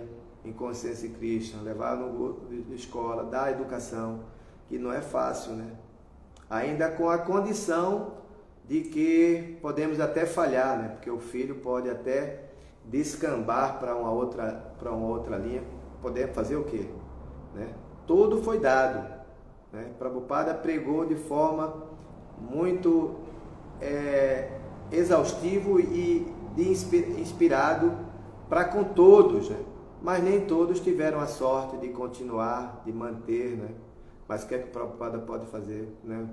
[SPEAKER 2] em consciência em Krishna, levar no escola, dar educação, que não é fácil, né? Ainda com a condição de que podemos até falhar, né? Porque o filho pode até descambar para uma outra linha. Podemos fazer o quê? Né? Tudo foi dado, né? Prabhupada pregou de forma muito exaustivo e inspirado para com todos, né? Mas nem todos tiveram a sorte de continuar, de manter, né? Mas o que é que o Prabhupada pôde fazer, né?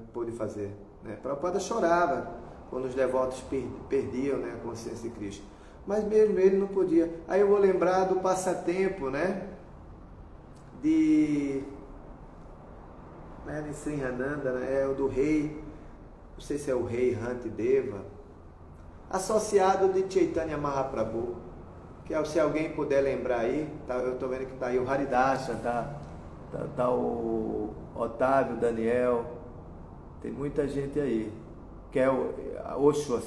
[SPEAKER 2] Prabhupada chorava quando os devotos perdiam, né, a consciência de Cristo. Mas mesmo ele não podia. Aí eu vou lembrar do passatempo, né? De Srihananda, né? É o do rei, não sei se é o rei Hantideva, associado de Chaitanya Mahaprabhu, que se alguém puder lembrar aí, tá, eu estou vendo que está aí o Haridasa, tá tá o Otávio, Daniel, tem muita gente aí. Que é o Osho,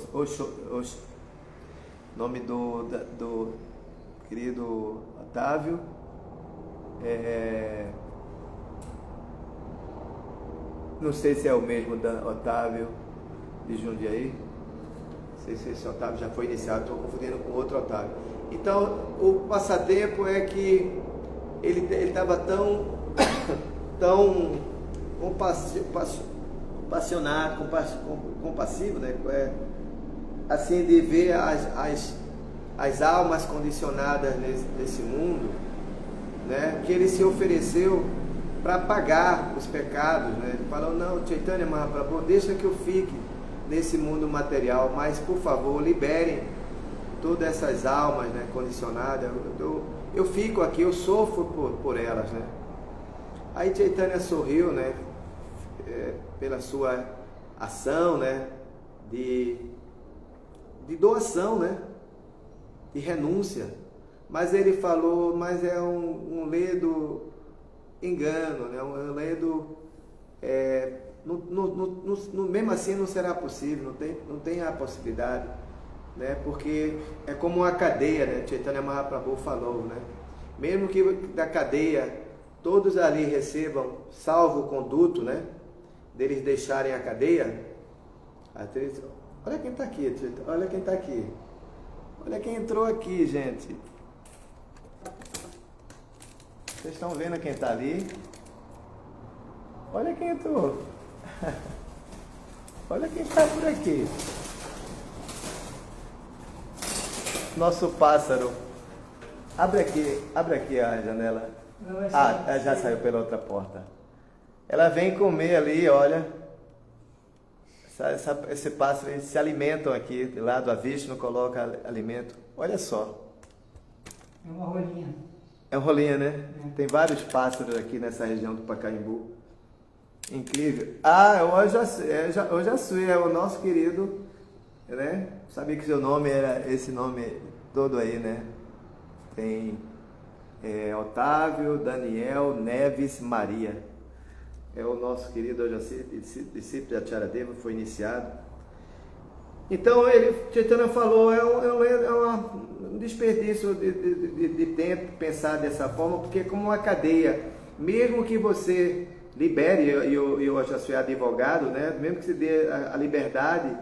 [SPEAKER 2] nome do querido Otávio. Não sei se é o mesmo Otávio de Jundiaí. Não sei se esse Otávio já foi iniciado, estou confundindo com outro Otávio. Então, o passatempo é que ele estava tão compassionado, compassivo, né? Assim, de ver as almas condicionadas nesse mundo, né? Que ele se ofereceu para pagar os pecados, né? Ele falou: não, Chaitanya Mahaprabhu, deixa que eu fique nesse mundo material, mas por favor, liberem todas essas almas, né, condicionadas. Eu fico aqui, eu sofro por elas, né? Aí Chaitanya sorriu, né? Pela sua ação, né? De doação, né? De renúncia. Mas ele falou: mas é um ledo engano, né? Um ledo, mesmo assim não será possível, não tem a possibilidade, né? Porque é como uma cadeia, né? Chaitanya Mahaprabhu falou, né? Mesmo que da cadeia todos ali recebam salvo o conduto, né? Deles deixarem a cadeia. Olha quem está aqui, olha quem está aqui, olha quem entrou aqui, gente. Vocês estão vendo quem está ali? Olha quem entrou. Olha quem está por aqui. Nosso pássaro. Abre aqui a janela. Ela já saiu pela outra porta. Ela vem comer ali, olha. Esse pássaro, eles se alimentam aqui. Lá do Vishnu coloca alimento. Olha só.
[SPEAKER 3] É uma rolinha.
[SPEAKER 2] É um rolinha, né? Tem vários pássaros aqui nessa região do Pacaembu. Incrível. O Jaçuí é o nosso querido, né? Sabia que seu nome era esse nome todo aí, né? Tem Otávio, Daniel, Neves, Maria. É o nosso querido Jaçuí, discípulo de Acharadeva, foi iniciado. Então, Chaitanya falou, é um desperdício de tempo pensar dessa forma, porque é como uma cadeia. Mesmo que você libere, e o Jaçuí é advogado, né? Mesmo que se dê a liberdade,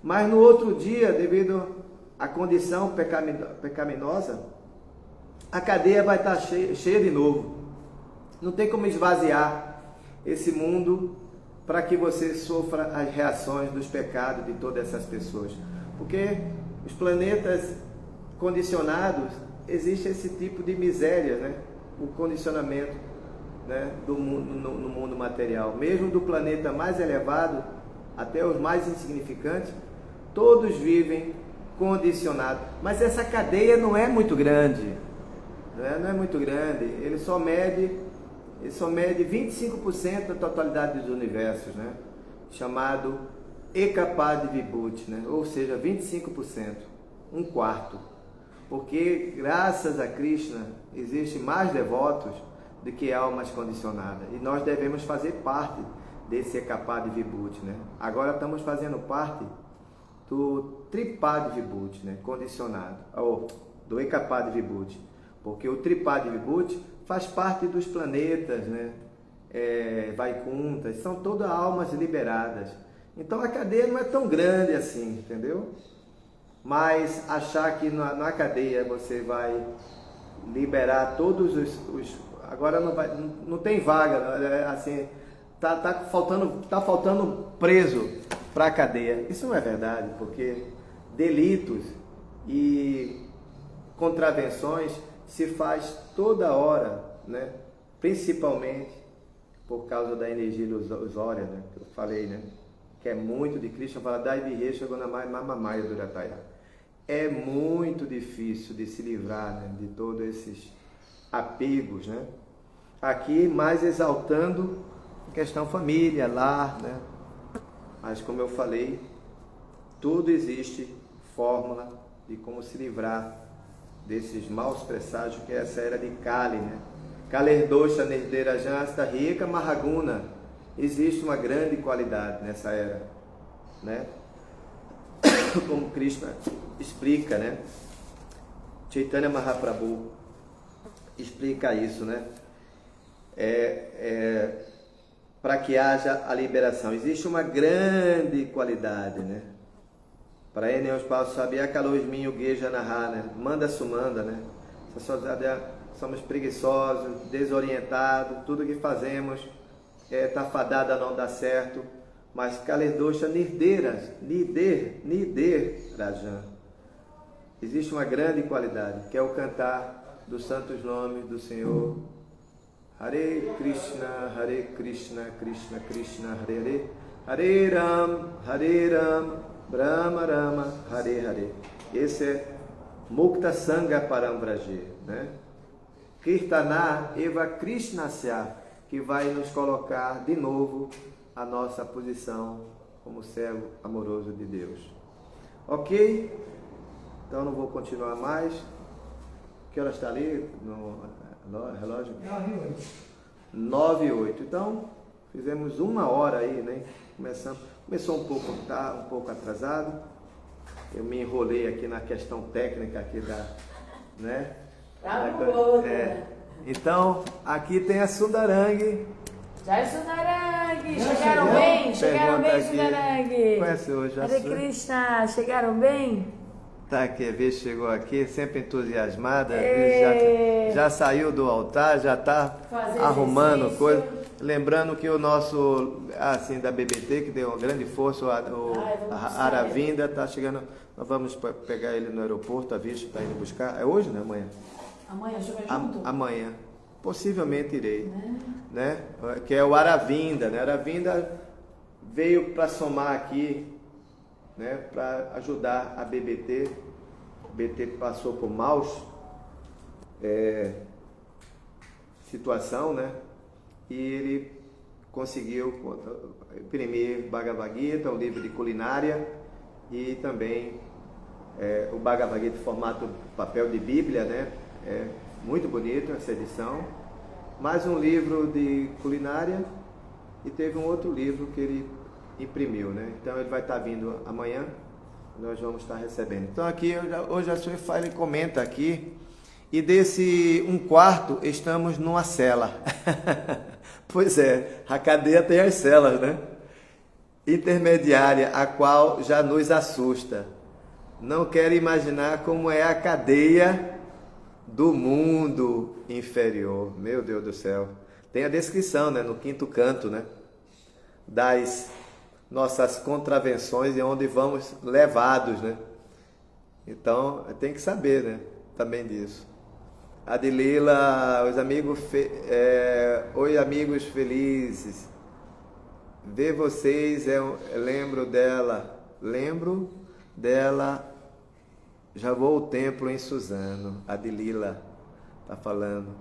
[SPEAKER 2] mas no outro dia, devido à condição pecaminosa, a cadeia vai estar cheia de novo. Não tem como esvaziar esse mundo para que você sofra as reações dos pecados de todas essas pessoas. Porque os planetas condicionados, existe esse tipo de miséria, né? O condicionamento, né? Do mundo, no mundo material. Mesmo do planeta mais elevado até os mais insignificantes, todos vivem condicionados. Mas essa cadeia não é muito grande, né? Não é muito grande. Ele só mede 25% da totalidade dos universos, né? Chamado Ekapad Vibhuti, né? Ou seja, 25%, um quarto. Porque graças a Krishna existem mais devotos do que almas condicionadas. E nós devemos fazer parte desse Ekapad Vibhuti, né? Agora estamos fazendo parte do Tripad Vibhuti, né? Condicionado, ou do Ekapad Vibhuti. Porque o Tripad Vibhuti faz parte dos planetas, né? Vaikunthas, são todas almas liberadas. Então a cadeia não é tão grande assim, entendeu? Mas achar que na cadeia você vai liberar todos os agora não tem vaga, assim, tá faltando preso para a cadeia. Isso não é verdade, porque delitos e contravenções se faz toda hora, né? Principalmente por causa da energia ilusória, né? Que eu falei, né? Que é muito de Krishna, fala Dai Viresha Gunamai Mamamaya Durataya. É muito difícil de se livrar, né? De todos esses apegos, né? Aqui mais exaltando a questão família, lar, né? Mas como eu falei, tudo existe fórmula de como se livrar desses maus presságios, que é essa era de Kali, né? Kalerdosha Nerderajan Astarika Mahaguna. Existe uma grande qualidade nessa era, né? Como Krishna explica, né? Chaitanya Mahaprabhu explica isso, né? Para que haja a liberação. Existe uma grande qualidade, né? Para ele, os passos sabia Kalosminho Geja Narra, né? Manda sumanda, né? Somos preguiçosos, desorientados, tudo que fazemos está fadado a não dar certo. Mas Kalerdosha Nider Rajan. Existe uma grande qualidade, que é o cantar dos santos nomes do Senhor. Hare Krishna, Krishna Krishna, Hare Hare, Hare Ram, Brahma Rama, Hare Hare. Esse é Mukta Sangha Parambraje, né? Kirtana Eva Krishnasya, que vai nos colocar de novo a nossa posição como servo amoroso de Deus. Ok? Então não vou continuar mais. Que hora está ali no relógio? 9h08. Então, fizemos 1 hora aí, né? Começou um pouco atrasado. Eu me enrolei aqui na questão técnica aqui né? Então, aqui tem a Sundarang.
[SPEAKER 4] Jai Sundarang! Chegaram bem? Chegaram bem, Sundarang?
[SPEAKER 2] Conhece hoje a
[SPEAKER 4] Hare Krishna, chegaram bem?
[SPEAKER 2] Tá, que vez chegou aqui, sempre entusiasmada, já saiu do altar, já está arrumando coisa. Lembrando que o nosso, assim, da BBT, que deu uma grande força, a Aravinda está chegando. Nós vamos pegar ele no aeroporto, a Vista está indo buscar. É hoje, né? Amanhã?
[SPEAKER 4] Amanhã, você vai junto?
[SPEAKER 2] Amanhã. Possivelmente irei. Né? Que é o Aravinda, né? Aravinda veio para somar aqui, né, para ajudar a BBT. A BBT passou por maus situação, né? E ele conseguiu imprimir Bhagavad Gita, um livro de culinária, e também o Bhagavad Gita em formato papel de Bíblia, né? É muito bonito essa edição. Mais um livro de culinária e teve um outro livro que ele imprimiu, né? Então ele vai estar vindo amanhã, nós vamos estar recebendo. Então aqui, hoje a sua file comenta aqui, e desse 1/4 estamos numa cela. Pois é, a cadeia tem as celas, né? Intermediária, a qual já nos assusta. Não quero imaginar como é a cadeia do mundo inferior. Meu Deus do céu. Tem a descrição, né, no 5º canto, né, das nossas contravenções e onde vamos levados, né? Então, tem que saber, né, também disso. Adilila, os amigos, oi amigos felizes, ver vocês, lembro dela, já vou ao templo em Suzano. Adilila está falando,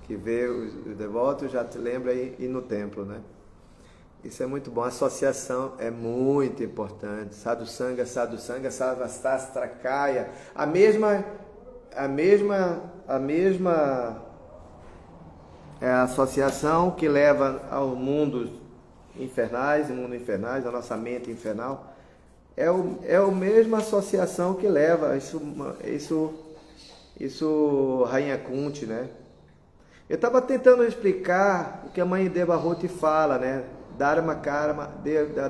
[SPEAKER 2] que vê os devotos, já te lembra ir no templo, né? Isso é muito bom, a associação é muito importante. Sadhu Sangha, Sarvastastrakaya, a mesma associação que leva ao mundo infernais, a nossa mente infernal, é a mesma associação que leva isso Rainha Kunti, né? Eu estava tentando explicar o que a mãe Devahuti fala, né? Dharma Karma,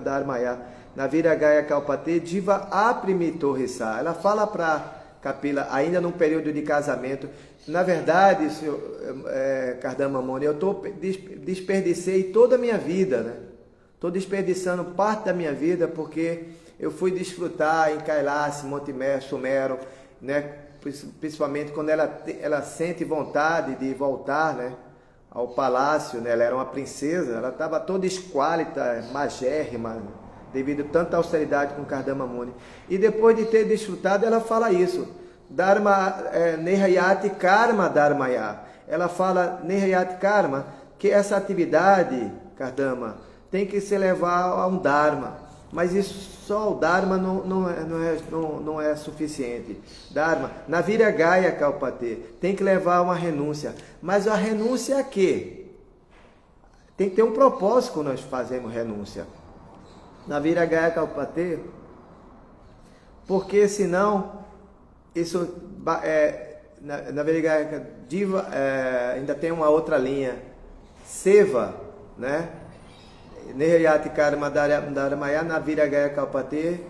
[SPEAKER 2] Dharmaya, na Viragaya Kalpate, Diva Aprimitorrissa. Ela fala para Kapila, ainda num período de casamento, na verdade, senhor Kardama Muni, eu desperdicei toda a minha vida, né? Estou desperdiçando parte da minha vida porque eu fui desfrutar em Kailash, Monte Sumero, né? Principalmente quando ela sente vontade de voltar, né, ao palácio, né? Ela era uma princesa, ela estava toda esquálita, magérrima, devido a tanta austeridade com Kardama Muni. E depois de ter desfrutado, ela fala isso, Dharma, Nehayati Karma Dharmaya. Ela fala, Nehayati Karma, que essa atividade, Kardama, tem que se levar a um Dharma. Mas isso só o Dharma não é suficiente. Dharma, na Viragaya Kalpate, tem que levar uma renúncia. Mas a renúncia a quê? Tem que ter um propósito quando nós fazemos renúncia. Na Viragaya Kalpate, porque senão, isso na Viragaya Diva, ainda tem uma outra linha. Seva, né? Nehayati Karma Dharmaya na Viragaya Kalpate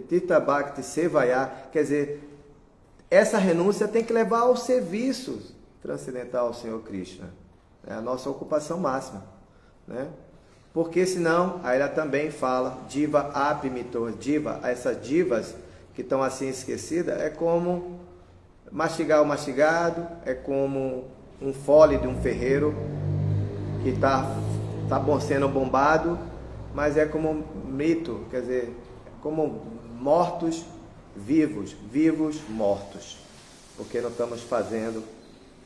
[SPEAKER 2] Tita Bhakti Sevaya. Quer dizer, essa renúncia tem que levar ao serviço transcendental ao Senhor Krishna. É a nossa ocupação máxima, né? Porque senão, aí ela também fala, Diva Apimitor, Diva, essas divas que estão assim esquecidas, é como mastigar o mastigado, é como um fole de um ferreiro que está sendo bombado, mas é como mito, quer dizer, como mortos vivos, vivos mortos, porque não estamos fazendo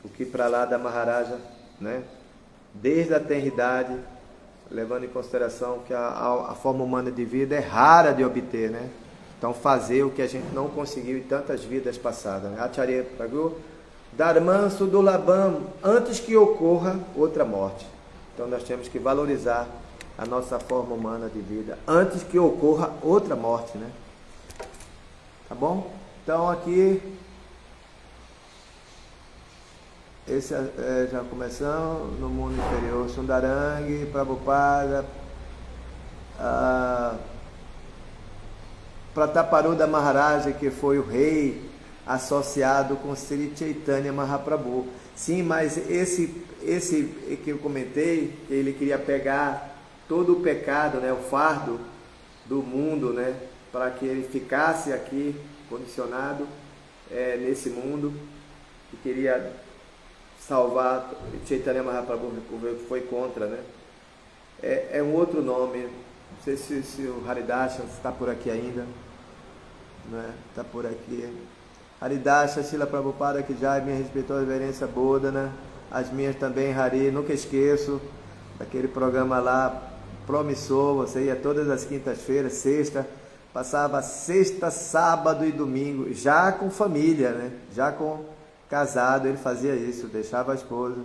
[SPEAKER 2] o que para lá da Maharaja, né? Desde a eternidade, levando em consideração que a forma humana de vida é rara de obter, né? Então fazer o que a gente não conseguiu em tantas vidas passadas, né? Acharya Prabhu, Dharman Sudulabam, antes que ocorra outra morte. Então nós temos que valorizar a nossa forma humana de vida antes que ocorra outra morte, né? Tá bom? Então aqui, esse já começamos no mundo inferior, Sundarangi, Prabhupada, Prataparuda Maharaja, que foi o rei associado com Sri Chaitanya Mahaprabhu. Sim, mas esse que eu comentei, que ele queria pegar todo o pecado, né, o fardo do mundo, né, para que ele ficasse aqui condicionado nesse mundo, que queria salvar Chaitanya Mahaprabhu, foi contra, né? É um outro nome, não sei se o Haridasha está por aqui ainda, né? Está por aqui. Haridasha, Srila Prabhupada, que já é minha respeitosa reverência Bodhana, as minhas também, Hari, nunca esqueço daquele programa lá, promissor, você ia todas as quintas-feiras, sexta, passava sexta, sábado e domingo, já com família, né? Já com casado, ele fazia isso, deixava a esposa,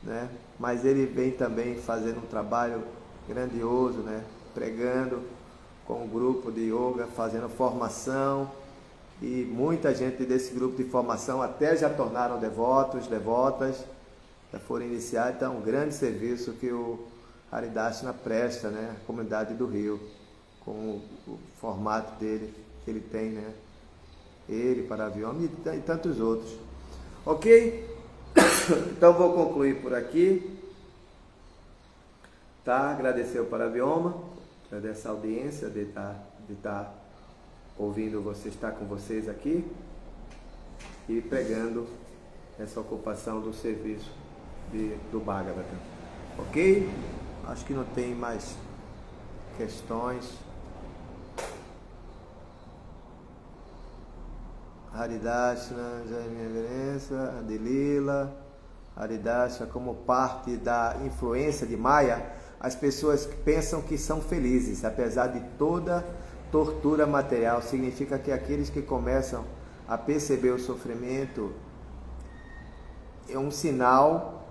[SPEAKER 2] né? Mas ele vem também fazendo um trabalho grandioso, né? Pregando com um grupo de yoga, fazendo formação, e muita gente desse grupo de formação até já tornaram devotos, devotas, já foram iniciar. Então, um grande serviço que o Haridashna presta, né? A comunidade do Rio, com o formato dele, que ele tem, né? Ele, Paravyoma e tantos outros. Ok? Então vou concluir por aqui, tá? Agradecer ao Paravyoma, agradecer a audiência de estar ouvindo você, estar com vocês aqui e pregando essa ocupação do serviço do Bhagavatam. Ok? Acho que não tem mais questões. Haridashna, já é minha reverência, Adelila, Haridashna, como parte da influência de Maya, as pessoas pensam que são felizes, apesar de toda tortura material. Significa que aqueles que começam a perceber o sofrimento é um sinal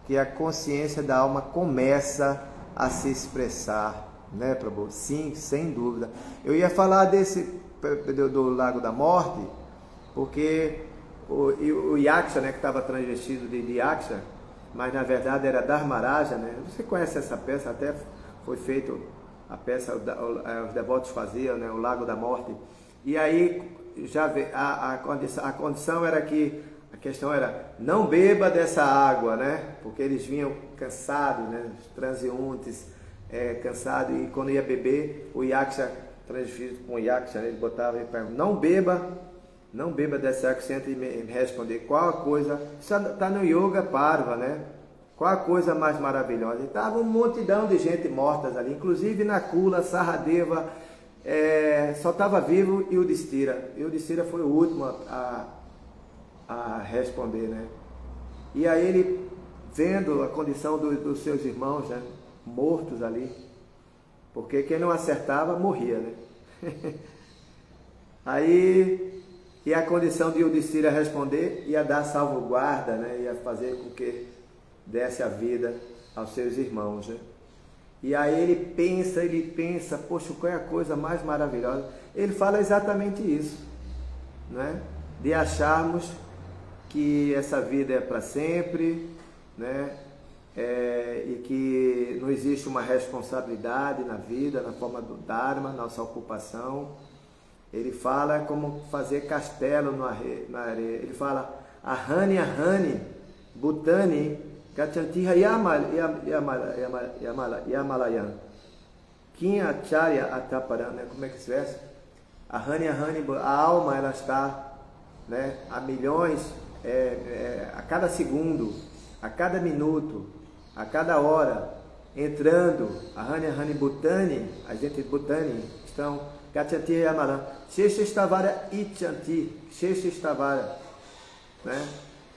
[SPEAKER 2] que a consciência da alma começa a se expressar, né, Prabhu? Sim, sem dúvida. Eu ia falar do Lago da Morte, porque o Yaksha, né, que estava transvestido de Yaksha, mas na verdade era Dharmaraja, né? Você conhece essa peça, até foi feito a peça, os devotos faziam, né, o Lago da Morte. E aí já a condição era que, a questão era, não beba dessa água, né? Porque eles vinham cansados, né? Os transeuntes, cansados, e quando ia beber, o Yaksha, transvestido com o Yaksha, né, ele botava e perguntava, não beba dessa água, senta e me responder qual a coisa, isso está no Yoga Parva, né? Qual a coisa mais maravilhosa? E estava uma multidão de gente mortas ali, inclusive Nakula, Sahadeva, só estava vivo e o Yudhishthira. E o Yudhishthira foi o último a responder, né? E aí ele, vendo a condição dos seus irmãos, né? mortos ali, porque quem não acertava morria, né? Aí, e a condição de Yudhishthira responder ia dar salvaguarda, né? Ia fazer com que desse a vida aos seus irmãos, né? E aí ele pensa, poxa, qual é a coisa mais maravilhosa? Ele fala exatamente isso, né? De acharmos que essa vida é para sempre, né? E que não existe uma responsabilidade na vida, na forma do Dharma, nossa ocupação. Ele fala como fazer castelo na areia. Ele fala, ahani, bhutani, gachantiha yamalayan, kinacharya ataparan, né? Como é que se verso? Ahani, a alma, ela está, né, a milhões, a cada segundo, a cada minuto, a cada hora, entrando, ahani bhutani, a gente bhutani, estão, gachanti yamalan, sheshestavara ichanti, sheshestavara, né?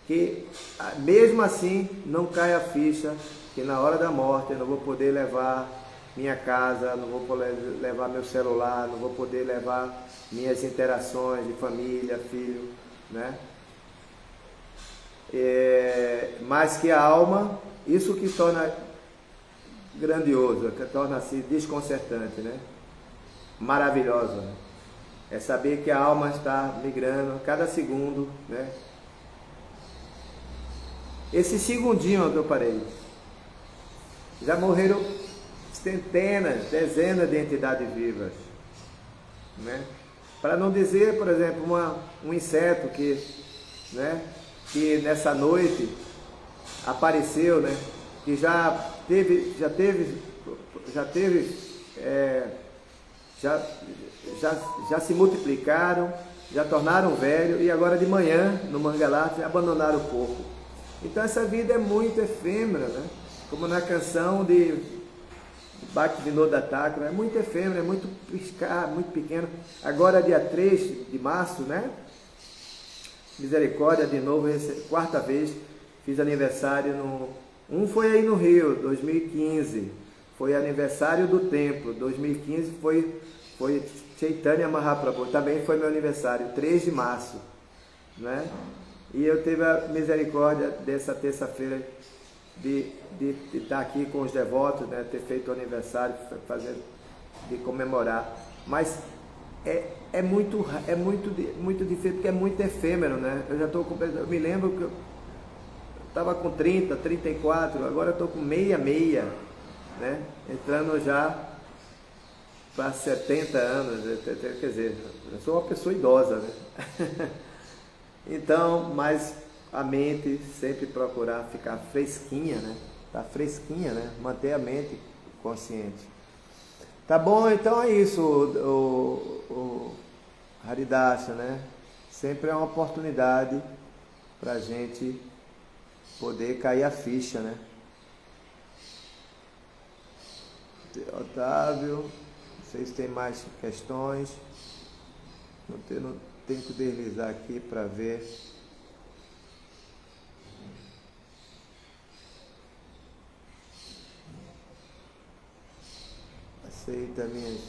[SPEAKER 2] Que mesmo assim não cai a ficha que na hora da morte eu não vou poder levar minha casa, não vou poder levar meu celular, não vou poder levar minhas interações de família, filho, né? Mas que a alma, isso que torna grandioso, que torna-se desconcertante, né? Maravilhosa, né? É saber que a alma está migrando a cada segundo, né? Esse segundinho que eu parei, já morreram centenas, dezenas de entidades vivas, né? Para não dizer, por exemplo, um inseto que, né, que nessa noite apareceu, né, que já se multiplicaram, já tornaram velho e agora de manhã no Mangalá abandonaram o corpo. Então essa vida é muito efêmera, né? Como na canção de Bhaktivinoda Thakur, é muito efêmera, é muito piscar, muito pequeno. Agora dia 3 de março, né? Misericórdia, de novo, quarta vez, fiz aniversário um foi aí no Rio, 2015, foi aniversário do templo, 2015 foi Chaitanya Mahaprabhu, também foi meu aniversário, 3 de março, né? E eu tive a misericórdia dessa terça-feira de estar aqui com os devotos, né? Ter feito o aniversário, de comemorar. Mas é muito difícil, porque é muito efêmero, né? Eu me lembro que eu estava com 30, 34, agora eu estou com 66, né? Entrando já para 70 anos, quer dizer, eu sou uma pessoa idosa, né? Então, mas a mente sempre procurar ficar fresquinha, né? Tá fresquinha, né? Manter a mente consciente. Tá bom? Então é isso, o Haridasha, né? Sempre é uma oportunidade para a gente poder cair a ficha, né? Otávio, não sei se tem mais questões. Não tenho que deslizar aqui para ver. Aceita minhas.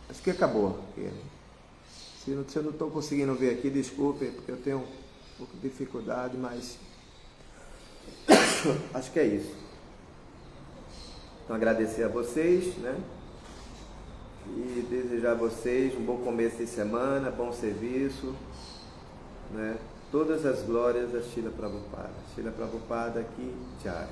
[SPEAKER 2] Acho que acabou. Se eu não estou conseguindo ver aqui, desculpem, porque eu tenho um pouco de dificuldade, mas acho que é isso. Então agradecer a vocês, né? E desejar a vocês um bom começo de semana, bom serviço, né? Todas as glórias a Srila Prabhupada. Srila Prabhupada aqui, Jai.